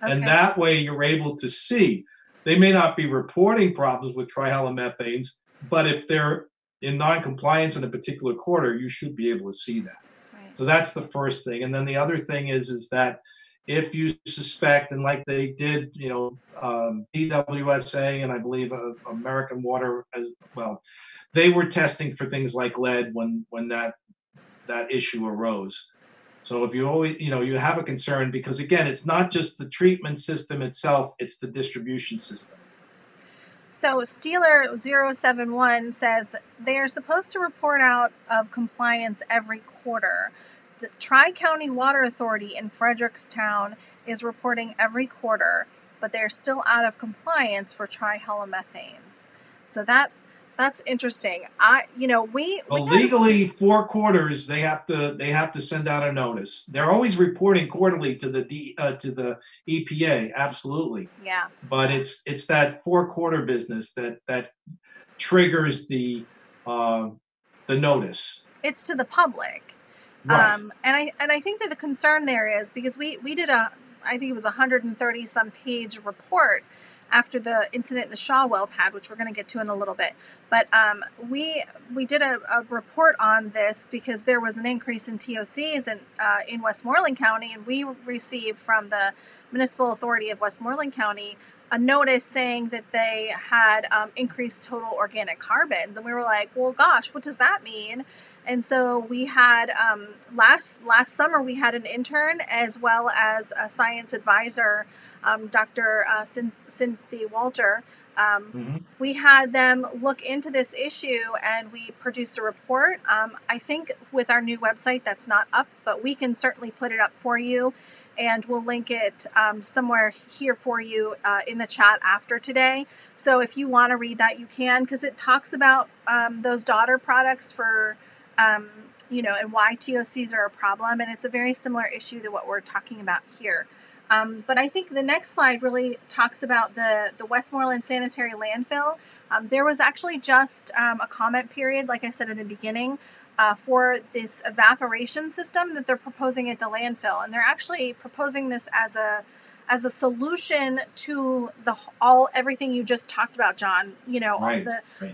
[SPEAKER 1] Okay.
[SPEAKER 3] And that way you're able to see. They may not be reporting problems with trihalomethanes, but if they're in non-compliance in a particular quarter, you should be able to see that.
[SPEAKER 1] Right.
[SPEAKER 3] So that's the first thing. And then the other thing is that if you suspect, and like they did, PWSA and I believe American Water as well, they were testing for things like lead when that issue arose. So if you always, you have a concern, because again, it's not just the treatment system itself, it's the distribution system.
[SPEAKER 1] So Steeler 071 says they are supposed to report out of compliance every quarter. The Tri-County Water Authority in Frederickstown is reporting every quarter, but they're still out of compliance for trihalomethanes. So that's interesting.
[SPEAKER 3] Legally 4 quarters they have to send out a notice. They're always reporting quarterly to the EPA, absolutely.
[SPEAKER 1] Yeah.
[SPEAKER 3] But it's that 4-quarter business that triggers the notice.
[SPEAKER 1] It's to the public.
[SPEAKER 3] Right.
[SPEAKER 1] And I think that the concern there is because we did I think it was 130 some page report after the incident in the Shaw well pad, which we're going to get to in a little bit. But we did a report on this because there was an increase in TOCs in Westmoreland County, and we received from the Municipal Authority of Westmoreland County a notice saying that they had increased total organic carbons, and we were like, well, gosh, what does that mean? And so we had last summer we had an intern as well as a science advisor, Dr. Cynthia Walter. We had them look into this issue and we produced a report. I think with our new website that's not up, but we can certainly put it up for you, and we'll link it somewhere here for you in the chat after today. So if you want to read that, you can, because it talks about those daughter products for and why TOCs are a problem. And it's a very similar issue to what we're talking about here. But I think the next slide really talks about the Westmoreland Sanitary landfill. There was actually just a comment period, like I said in the beginning, for this evaporation system that they're proposing at the landfill. And they're actually proposing this as a solution to everything you just talked about, John,
[SPEAKER 3] Right.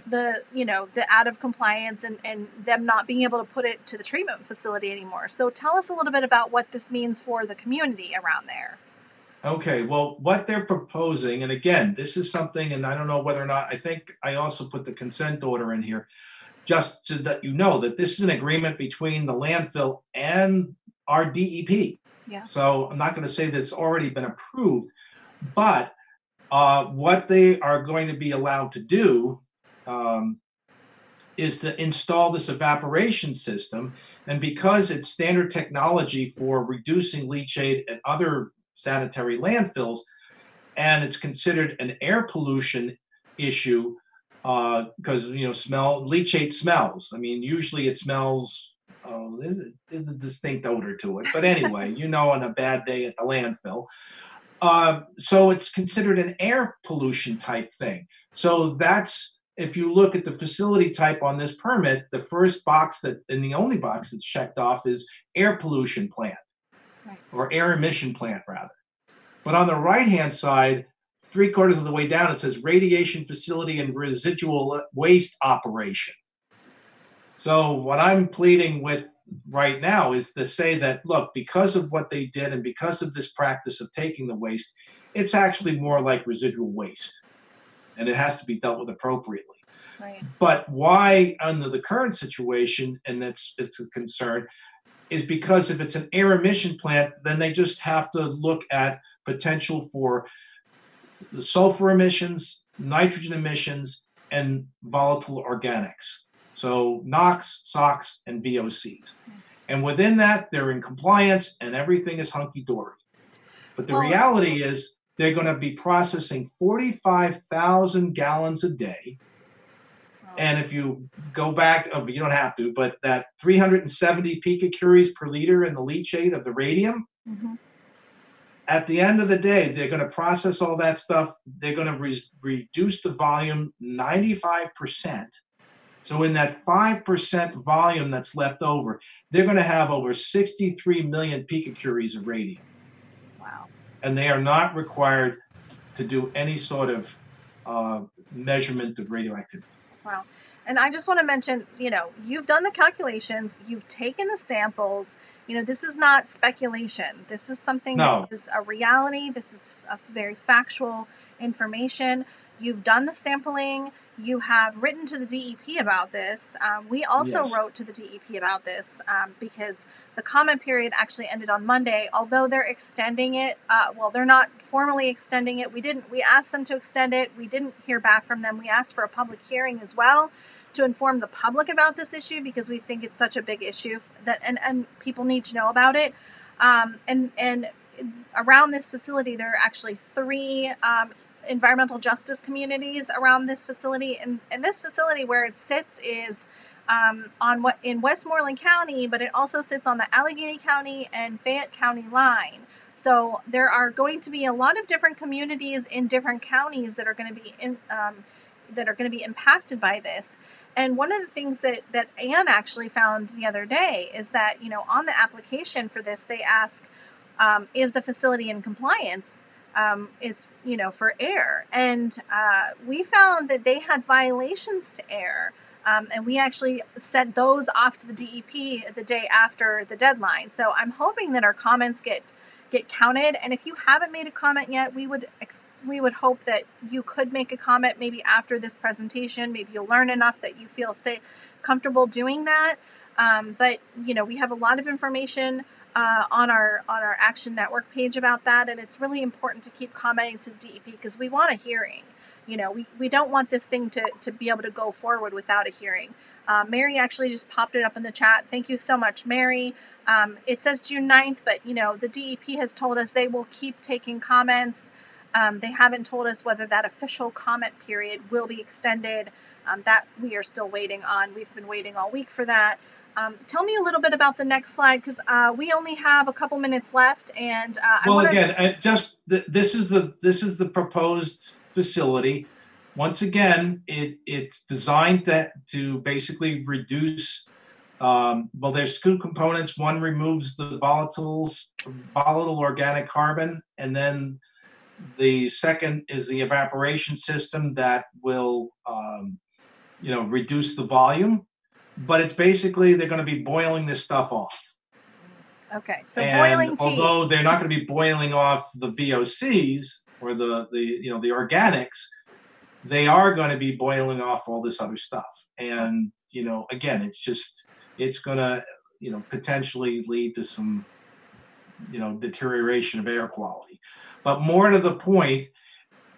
[SPEAKER 1] the out of compliance and them not being able to put it to the treatment facility anymore. So tell us a little bit about what this means for the community around there.
[SPEAKER 3] Okay, well, what they're proposing, and again, this is something, and I don't know whether or not, I think I also put the consent order in here, just so that you know that this is an agreement between the landfill and our DEP.
[SPEAKER 1] Yeah.
[SPEAKER 3] So I'm not going to say that it's already been approved, but what they are going to be allowed to do is to install this evaporation system. And because it's standard technology for reducing leachate at other sanitary landfills, and it's considered an air pollution issue, because leachate smells. I mean, usually it smells. There's a distinct odor to it, but anyway, on a bad day at the landfill. So it's considered an air pollution type thing. So that's, if you look at the facility type on this permit, the first box and the only box that's checked off is air pollution plant,
[SPEAKER 1] right,
[SPEAKER 3] or air emission plant rather. But on the right-hand side, 3/4 of the way down, it says radiation facility and residual waste operation. So what I'm pleading with right now is to say that, look, because of what they did and because of this practice of taking the waste, it's actually more like residual waste, and it has to be dealt with appropriately.
[SPEAKER 1] Right.
[SPEAKER 3] But why, under the current situation, and it's a concern, is because if it's an air emission plant, then they just have to look at potential for the sulfur emissions, nitrogen emissions, and volatile organics. So NOx, SOx, and VOCs. And within that, they're in compliance and everything is hunky-dory. But the reality is they're going to be processing 45,000 gallons a day. And if you go back, you don't have to, but that 370 picocuries per liter in the leachate of the radium, at the end of the day, they're going to process all that stuff. They're going to reduce the volume 95%. So in that 5% volume that's left over, they're going to have over 63 million picocuries of radium.
[SPEAKER 1] Wow.
[SPEAKER 3] And they are not required to do any sort of measurement of radioactivity.
[SPEAKER 1] Wow. And I just want to mention, you've done the calculations, you've taken the samples. This is not speculation. This is something that is a reality. This is a very factual information. You've done the sampling. You have written to the DEP about this. We also wrote to the DEP about this because the comment period actually ended on Monday. Although they're extending it, they're not formally extending it. We asked them to extend it. We didn't hear back from them. We asked for a public hearing as well to inform the public about this issue because we think it's such a big issue that and people need to know about it. And around this facility, there are actually 3 environmental justice communities around this facility, and this facility where it sits is in Westmoreland County, but it also sits on the Allegheny County and Fayette County line. So there are going to be a lot of different communities in different counties that are going to be impacted by this. And one of the things that Anne actually found the other day is that on the application for this, they ask, is the facility in compliance? Is for air, and we found that they had violations to air, and we actually sent those off to the DEP the day after the deadline. So I'm hoping that our comments get counted, and if you haven't made a comment yet, we would hope that you could make a comment maybe after this presentation. Maybe you'll learn enough that you feel comfortable doing that. But we have a lot of information on our Action Network page about that, and it's really important to keep commenting to the DEP because we want a hearing. We don't want this thing to be able to go forward without a hearing. Mary actually just popped it up in the chat. Thank you so much, Mary. It says June 9th, but the DEP has told us they will keep taking comments. They haven't told us whether that official comment period will be extended. That we are still waiting on. We've been waiting all week for that. Tell me a little bit about the next slide because we only have a couple minutes left, and
[SPEAKER 3] this is the proposed facility. Once again, it's designed to basically reduce. There's 2 components. One removes the volatile organic carbon, and then the second is the evaporation system that will reduce the volume. But it's basically they're going to be boiling this stuff off.
[SPEAKER 1] Okay, so boiling tea.
[SPEAKER 3] Although they're not going to be boiling off the VOCs or the organics, they are going to be boiling off all this other stuff. And again, it's going to potentially lead to some deterioration of air quality. But more to the point,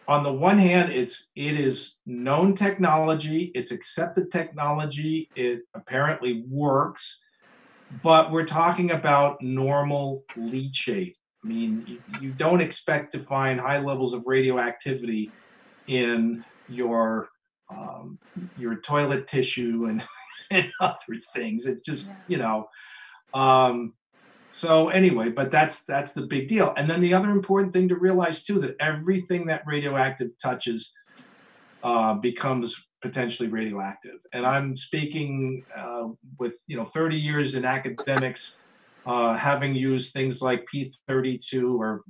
[SPEAKER 3] on the one hand, it is known technology, it's accepted technology, it apparently works, but we're talking about normal leachate. I mean, you don't expect to find high levels of radioactivity in your toilet tissue and other things. It just, So anyway, but that's the big deal. And then the other important thing to realize too, that everything that radioactive touches becomes potentially radioactive. And I'm speaking with 30 years in academics, having used things like P32 or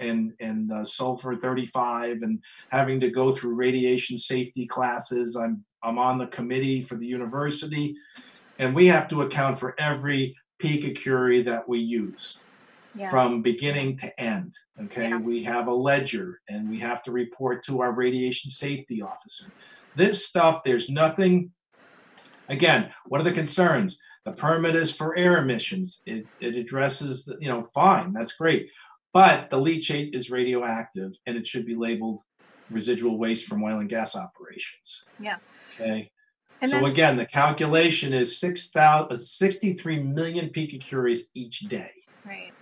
[SPEAKER 3] and sulfur 35, and having to go through radiation safety classes. I'm on the committee for the university, and we have to account for every picocurie that we use from beginning to end. Okay, we have a ledger, and we have to report to our radiation safety officer. This stuff, there's nothing. Again, what are the concerns? The permit is for air emissions. It addresses, fine, that's great. But the leachate is radioactive, and it should be labeled residual waste from oil and gas operations. Yeah. Okay. And so again, the calculation is 63 million picocuries each day.
[SPEAKER 1] Right.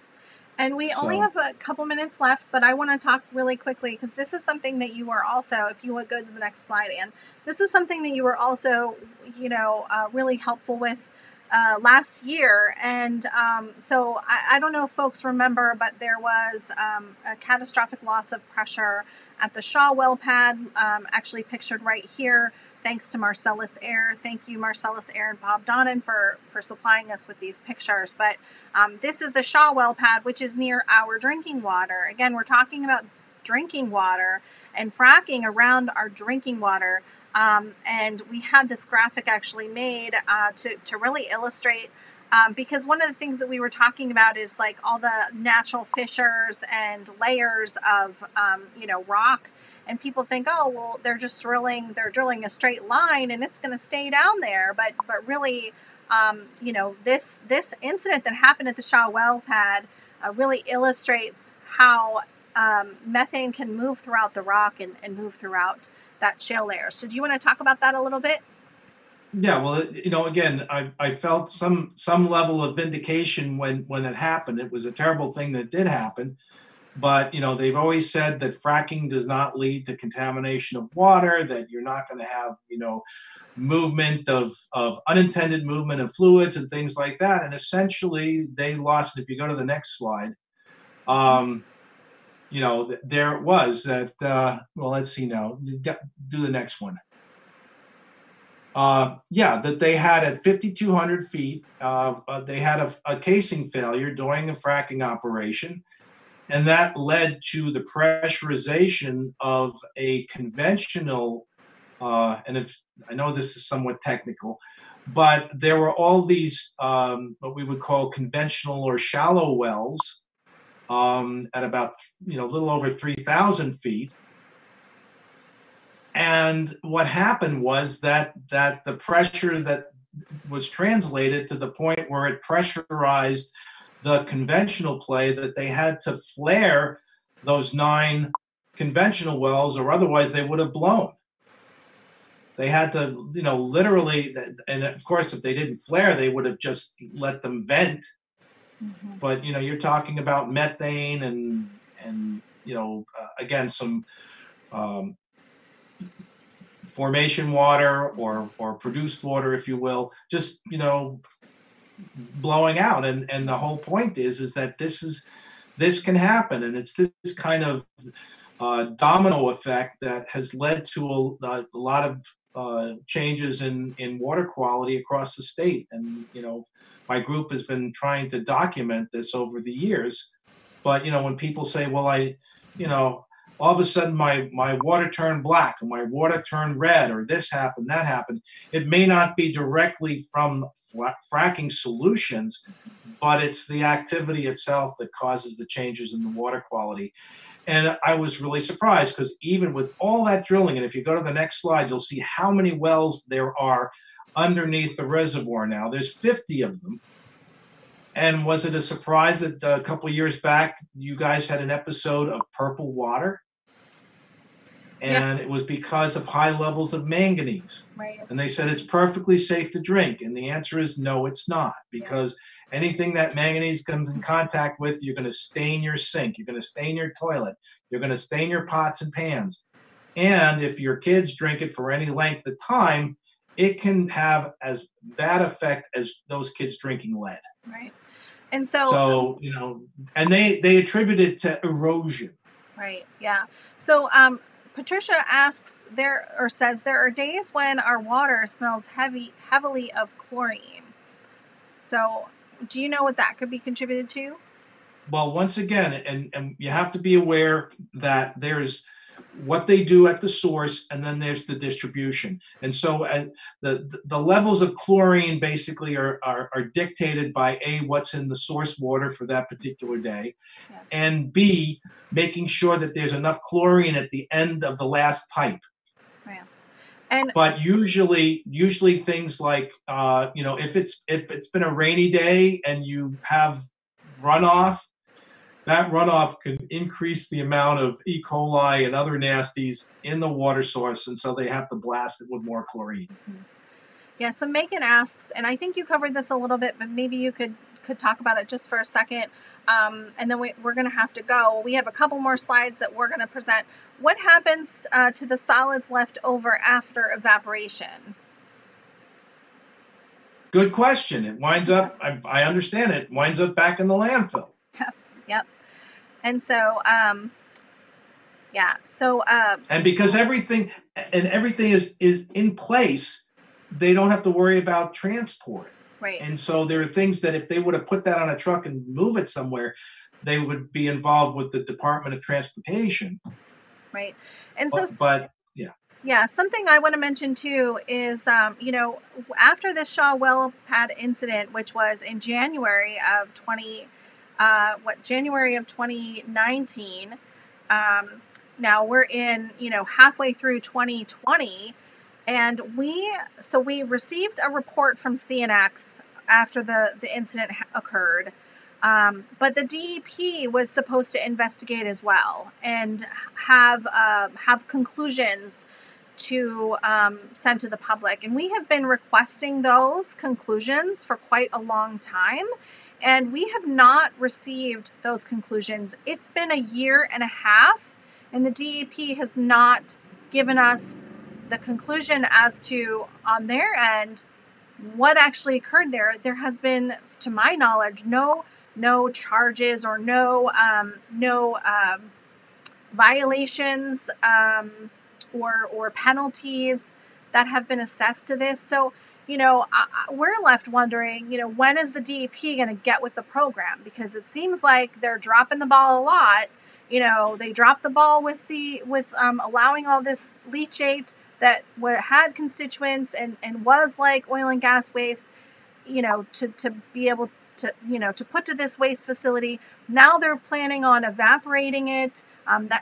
[SPEAKER 1] And we only have a couple minutes left, but I want to talk really quickly because this is something that you are also, if you would go to the next slide, Anne, this is something that you were also, really helpful with last year. And so I don't know if folks remember, but there was a catastrophic loss of pressure at the Shaw well pad, actually pictured right here, thanks to Marcellus Air. Thank you, Marcellus Air and Bob Donnan, for supplying us with these pictures. But this is the Shaw well pad, which is near our drinking water. Again, we're talking about drinking water and fracking around our drinking water. And we had this graphic actually made to really illustrate, because one of the things that we were talking about is like all the natural fissures and layers of, rock. And people think, oh, well, they're drilling a straight line and it's going to stay down there. But really, this incident that happened at the Shaw well pad really illustrates how methane can move throughout the rock and move throughout that shale layer. So do you want to talk about that a little bit?
[SPEAKER 3] Yeah, well, again, I felt some level of vindication when it happened. It was a terrible thing that did happen, but they've always said that fracking does not lead to contamination of water, that you're not going to have movement of unintended movement of fluids and things like that. And essentially, they lost it. If you go to the next slide, there it was that. Well, let's see now. Do the next one. That they had at 5,200 feet, they had a casing failure during a fracking operation, and that led to the pressurization of a conventional, and if I know this is somewhat technical, but there were all these what we would call conventional or shallow wells at about a little over 3,000 feet. And what happened was that the pressure that was translated to the point where it pressurized the conventional play, that they had to flare those 9 conventional wells, or otherwise they would have blown. They had to, literally, and of course, if they didn't flare, they would have just let them vent. Mm-hmm. But you're talking about methane and again, some formation water or produced water, if you will, just blowing out. And the whole point is that this can happen, and it's this kind of domino effect that has led to a lot of changes in water quality across the state. And my group has been trying to document this over the years. But when people say, well, all of a sudden my water turned black, or my water turned red, or this happened, that happened, it may not be directly from fracking solutions, but it's the activity itself that causes the changes in the water quality. And I was really surprised, because even with all that drilling, and if you go to the next slide, you'll see how many wells there are underneath the reservoir now. There's 50 of them. And was it a surprise that a couple of years back, you guys had an episode of purple water? And it was because of high levels of manganese. Right. And they said it's perfectly safe to drink. And the answer is no, it's not, because anything that manganese comes in contact with, you're going to stain your sink, you're going to stain your toilet, you're going to stain your pots and pans. And if your kids drink it for any length of time, it can have as bad effect as those kids drinking lead.
[SPEAKER 1] Right. And so
[SPEAKER 3] and they attribute it to erosion.
[SPEAKER 1] Right. Yeah. So Patricia says there are days when our water smells heavily of chlorine. So do you know what that could be contributed to?
[SPEAKER 3] Well, once again, and you have to be aware that there's what they do at the source, and then there's the distribution. And so the levels of chlorine basically are dictated by A, what's in the source water for that particular day, and B, making sure that there's enough chlorine at the end of the last pipe. But usually things like if it's been a rainy day and you have runoff, that runoff can increase the amount of E. coli and other nasties in the water source, and so they have to blast it with more chlorine.
[SPEAKER 1] Mm-hmm. Yeah, so Megan asks, and I think you covered this a little bit, but maybe you could talk about it just for a second, and then we're going to have to go. We have a couple more slides that we're going to present. What happens to the solids left over after evaporation?
[SPEAKER 3] Good question. It winds up, I understand it, winds up back in the landfill.
[SPEAKER 1] Yep. And so, yeah. So,
[SPEAKER 3] and because everything is in place, they don't have to worry about transport.
[SPEAKER 1] right.
[SPEAKER 3] And so there are things that if they would have put that on a truck and move it somewhere, they would be involved with the Department of Transportation.
[SPEAKER 1] Right. And so,
[SPEAKER 3] but yeah.
[SPEAKER 1] Yeah, something I want to mention too is, after this Shaw well pad incident, which was in January of 2019. Now we're in, halfway through 2020, and we received a report from CNX after the incident occurred. But the DEP was supposed to investigate as well and have conclusions to send to the public. And we have been requesting those conclusions for quite a long time, and we have not received those conclusions. It's been a year and a half, and the DEP has not given us the conclusion as to, on their end, what actually occurred there. There has been, to my knowledge, no charges or no violations or penalties that have been assessed to this. So, we're left wondering, when is the DEP going to get with the program? Because it seems like they're dropping the ball a lot. They dropped the ball with allowing all this leachate that had constituents and was like oil and gas waste, to be able to, to put to this waste facility. Now they're planning on evaporating it.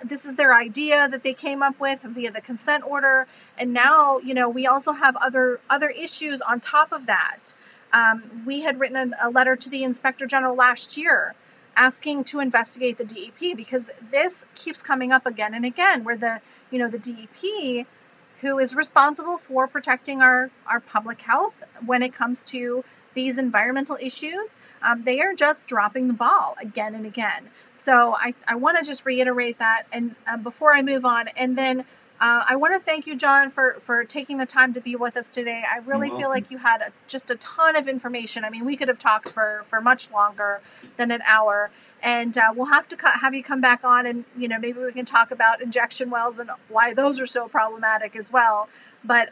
[SPEAKER 1] This is their idea that they came up with via the consent order. And now, we also have other issues on top of that. We had written a letter to the Inspector General last year asking to investigate the DEP, because this keeps coming up again and again, where the DEP, who is responsible for protecting our public health when it comes to these environmental issues, they are just dropping the ball again and again. So I want to just reiterate that, and before I move on, and then I want to thank you, John, for taking the time to be with us today. I really feel like you had just a ton of information. I mean, we could have talked for much longer than an hour, and we'll have to have you come back on, and maybe we can talk about injection wells and why those are so problematic as well. But,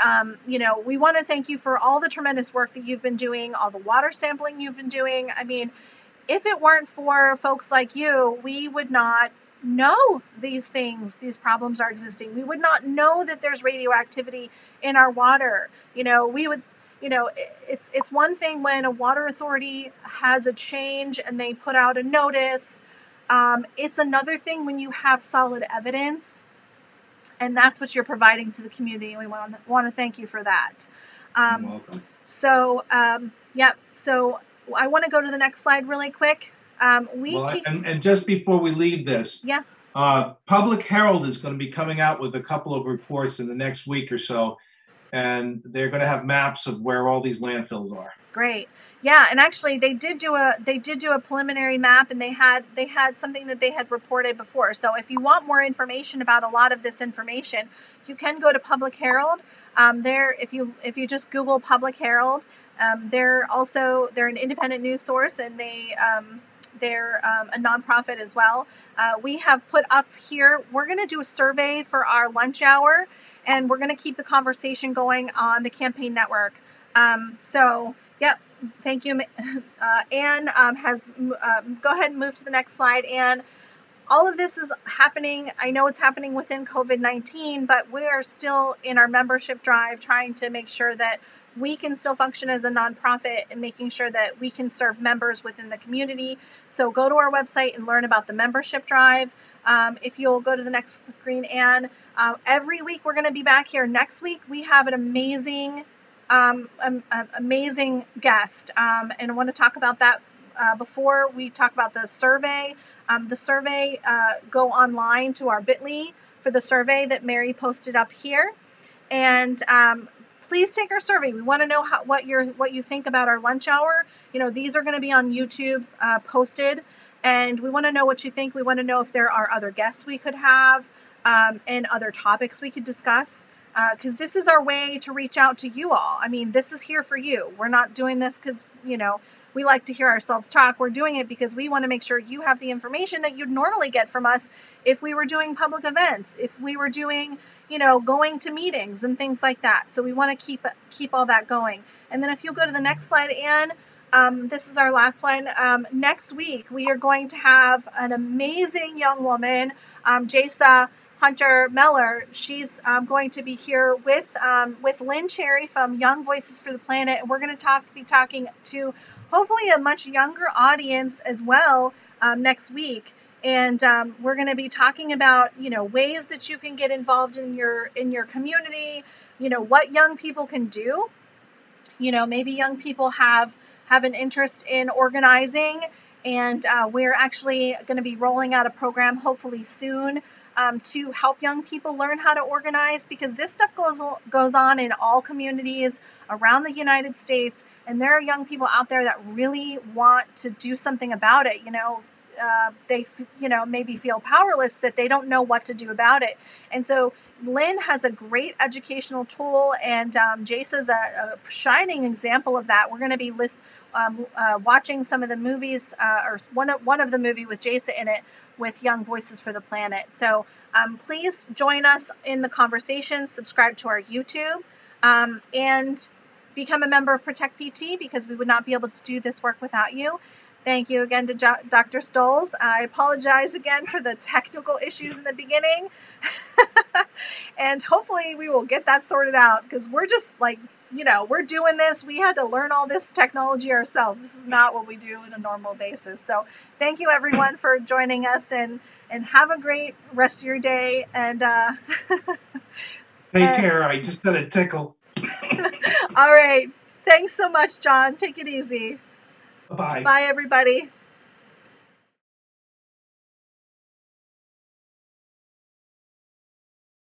[SPEAKER 1] we want to thank you for all the tremendous work that you've been doing, all the water sampling you've been doing. I mean, if it weren't for folks like you, we would not know these things, these problems are existing. We would not know that there's radioactivity in our water. We would, it's one thing when a water authority has a change and they put out a notice. It's another thing when you have solid evidence. And that's what you're providing to the community. And we want to thank you for that.
[SPEAKER 3] You're welcome.
[SPEAKER 1] So, So I want to go to the next slide really quick.
[SPEAKER 3] And just before we leave this, Public Herald is going to be coming out with a couple of reports in the next week or so, and they're going to have maps of where all these landfills are.
[SPEAKER 1] Great. Yeah, and actually they did do a preliminary map, and they had something that they had reported before. So if you want more information about a lot of this information, you can go to Public Herald. If you just Google Public Herald, they're an independent news source, and they're a nonprofit as well. We have put up here, we're going to do a survey for our lunch hour, and we're going to keep the conversation going on the campaign network. Yep. Thank you. Anne go ahead and move to the next slide. Anne, all of this is happening. I know it's happening within COVID-19, but we are still in our membership drive trying to make sure that we can still function as a nonprofit and making sure that we can serve members within the community. So go to our website and learn about the membership drive. If you'll go to the next screen, Anne, every week we're going to be back here. Next week we have an amazing guest, and I want to talk about that before we talk about the survey. Go online to our bit.ly for the survey that Mary posted up here, and please take our survey. We want to know what you think about our lunch hour. These are going to be on YouTube posted, and we want to know what you think. We want to know if there are other guests we could have, and other topics we could discuss. because this is our way to reach out to you all. I mean, this is here for you. We're not doing this because, you know, we like to hear ourselves talk. We're doing it because we want to make sure you have the information that you'd normally get from us if we were doing public events, if we were doing, you know, going to meetings and things like that. So we want to keep all that going. And then if you'll go to the next slide, Anne, this is our last one. Next week, we are going to have an amazing young woman, Jasa Hunter Meller. She's going to be here with Lynn Cherry from Young Voices for the Planet, and we're going to be talking to hopefully a much younger audience as well next week. And we're going to be talking about, you know, ways that you can get involved in your community. You know, what young people can do. You know, maybe young people have an interest in organizing, and we're actually going to be rolling out a program hopefully soon to help young people learn how to organize, because this stuff goes on in all communities around the United States, and there are young people out there that really want to do something about it. You know, they maybe feel powerless, that they don't know what to do about it. And so Lynn has a great educational tool, and Jasa's a shining example of that. We're going to be watching some of the movies, or one of the movie with Jasa in it, with Young Voices for the Planet. So please join us in the conversation, subscribe to our YouTube, and become a member of Protect PT, because we would not be able to do this work without you. Thank you again to Dr. Stolz. I apologize again for the technical issues in the beginning. And hopefully we will get that sorted out, because we're just like, you know, we're doing this. We had to learn all this technology ourselves. This is not what we do on a normal basis. So thank you everyone for joining us, and have a great rest of your day. And
[SPEAKER 3] take care. I just got a tickle.
[SPEAKER 1] All right. Thanks so much, John. Take it easy.
[SPEAKER 3] Bye.
[SPEAKER 1] Bye, everybody.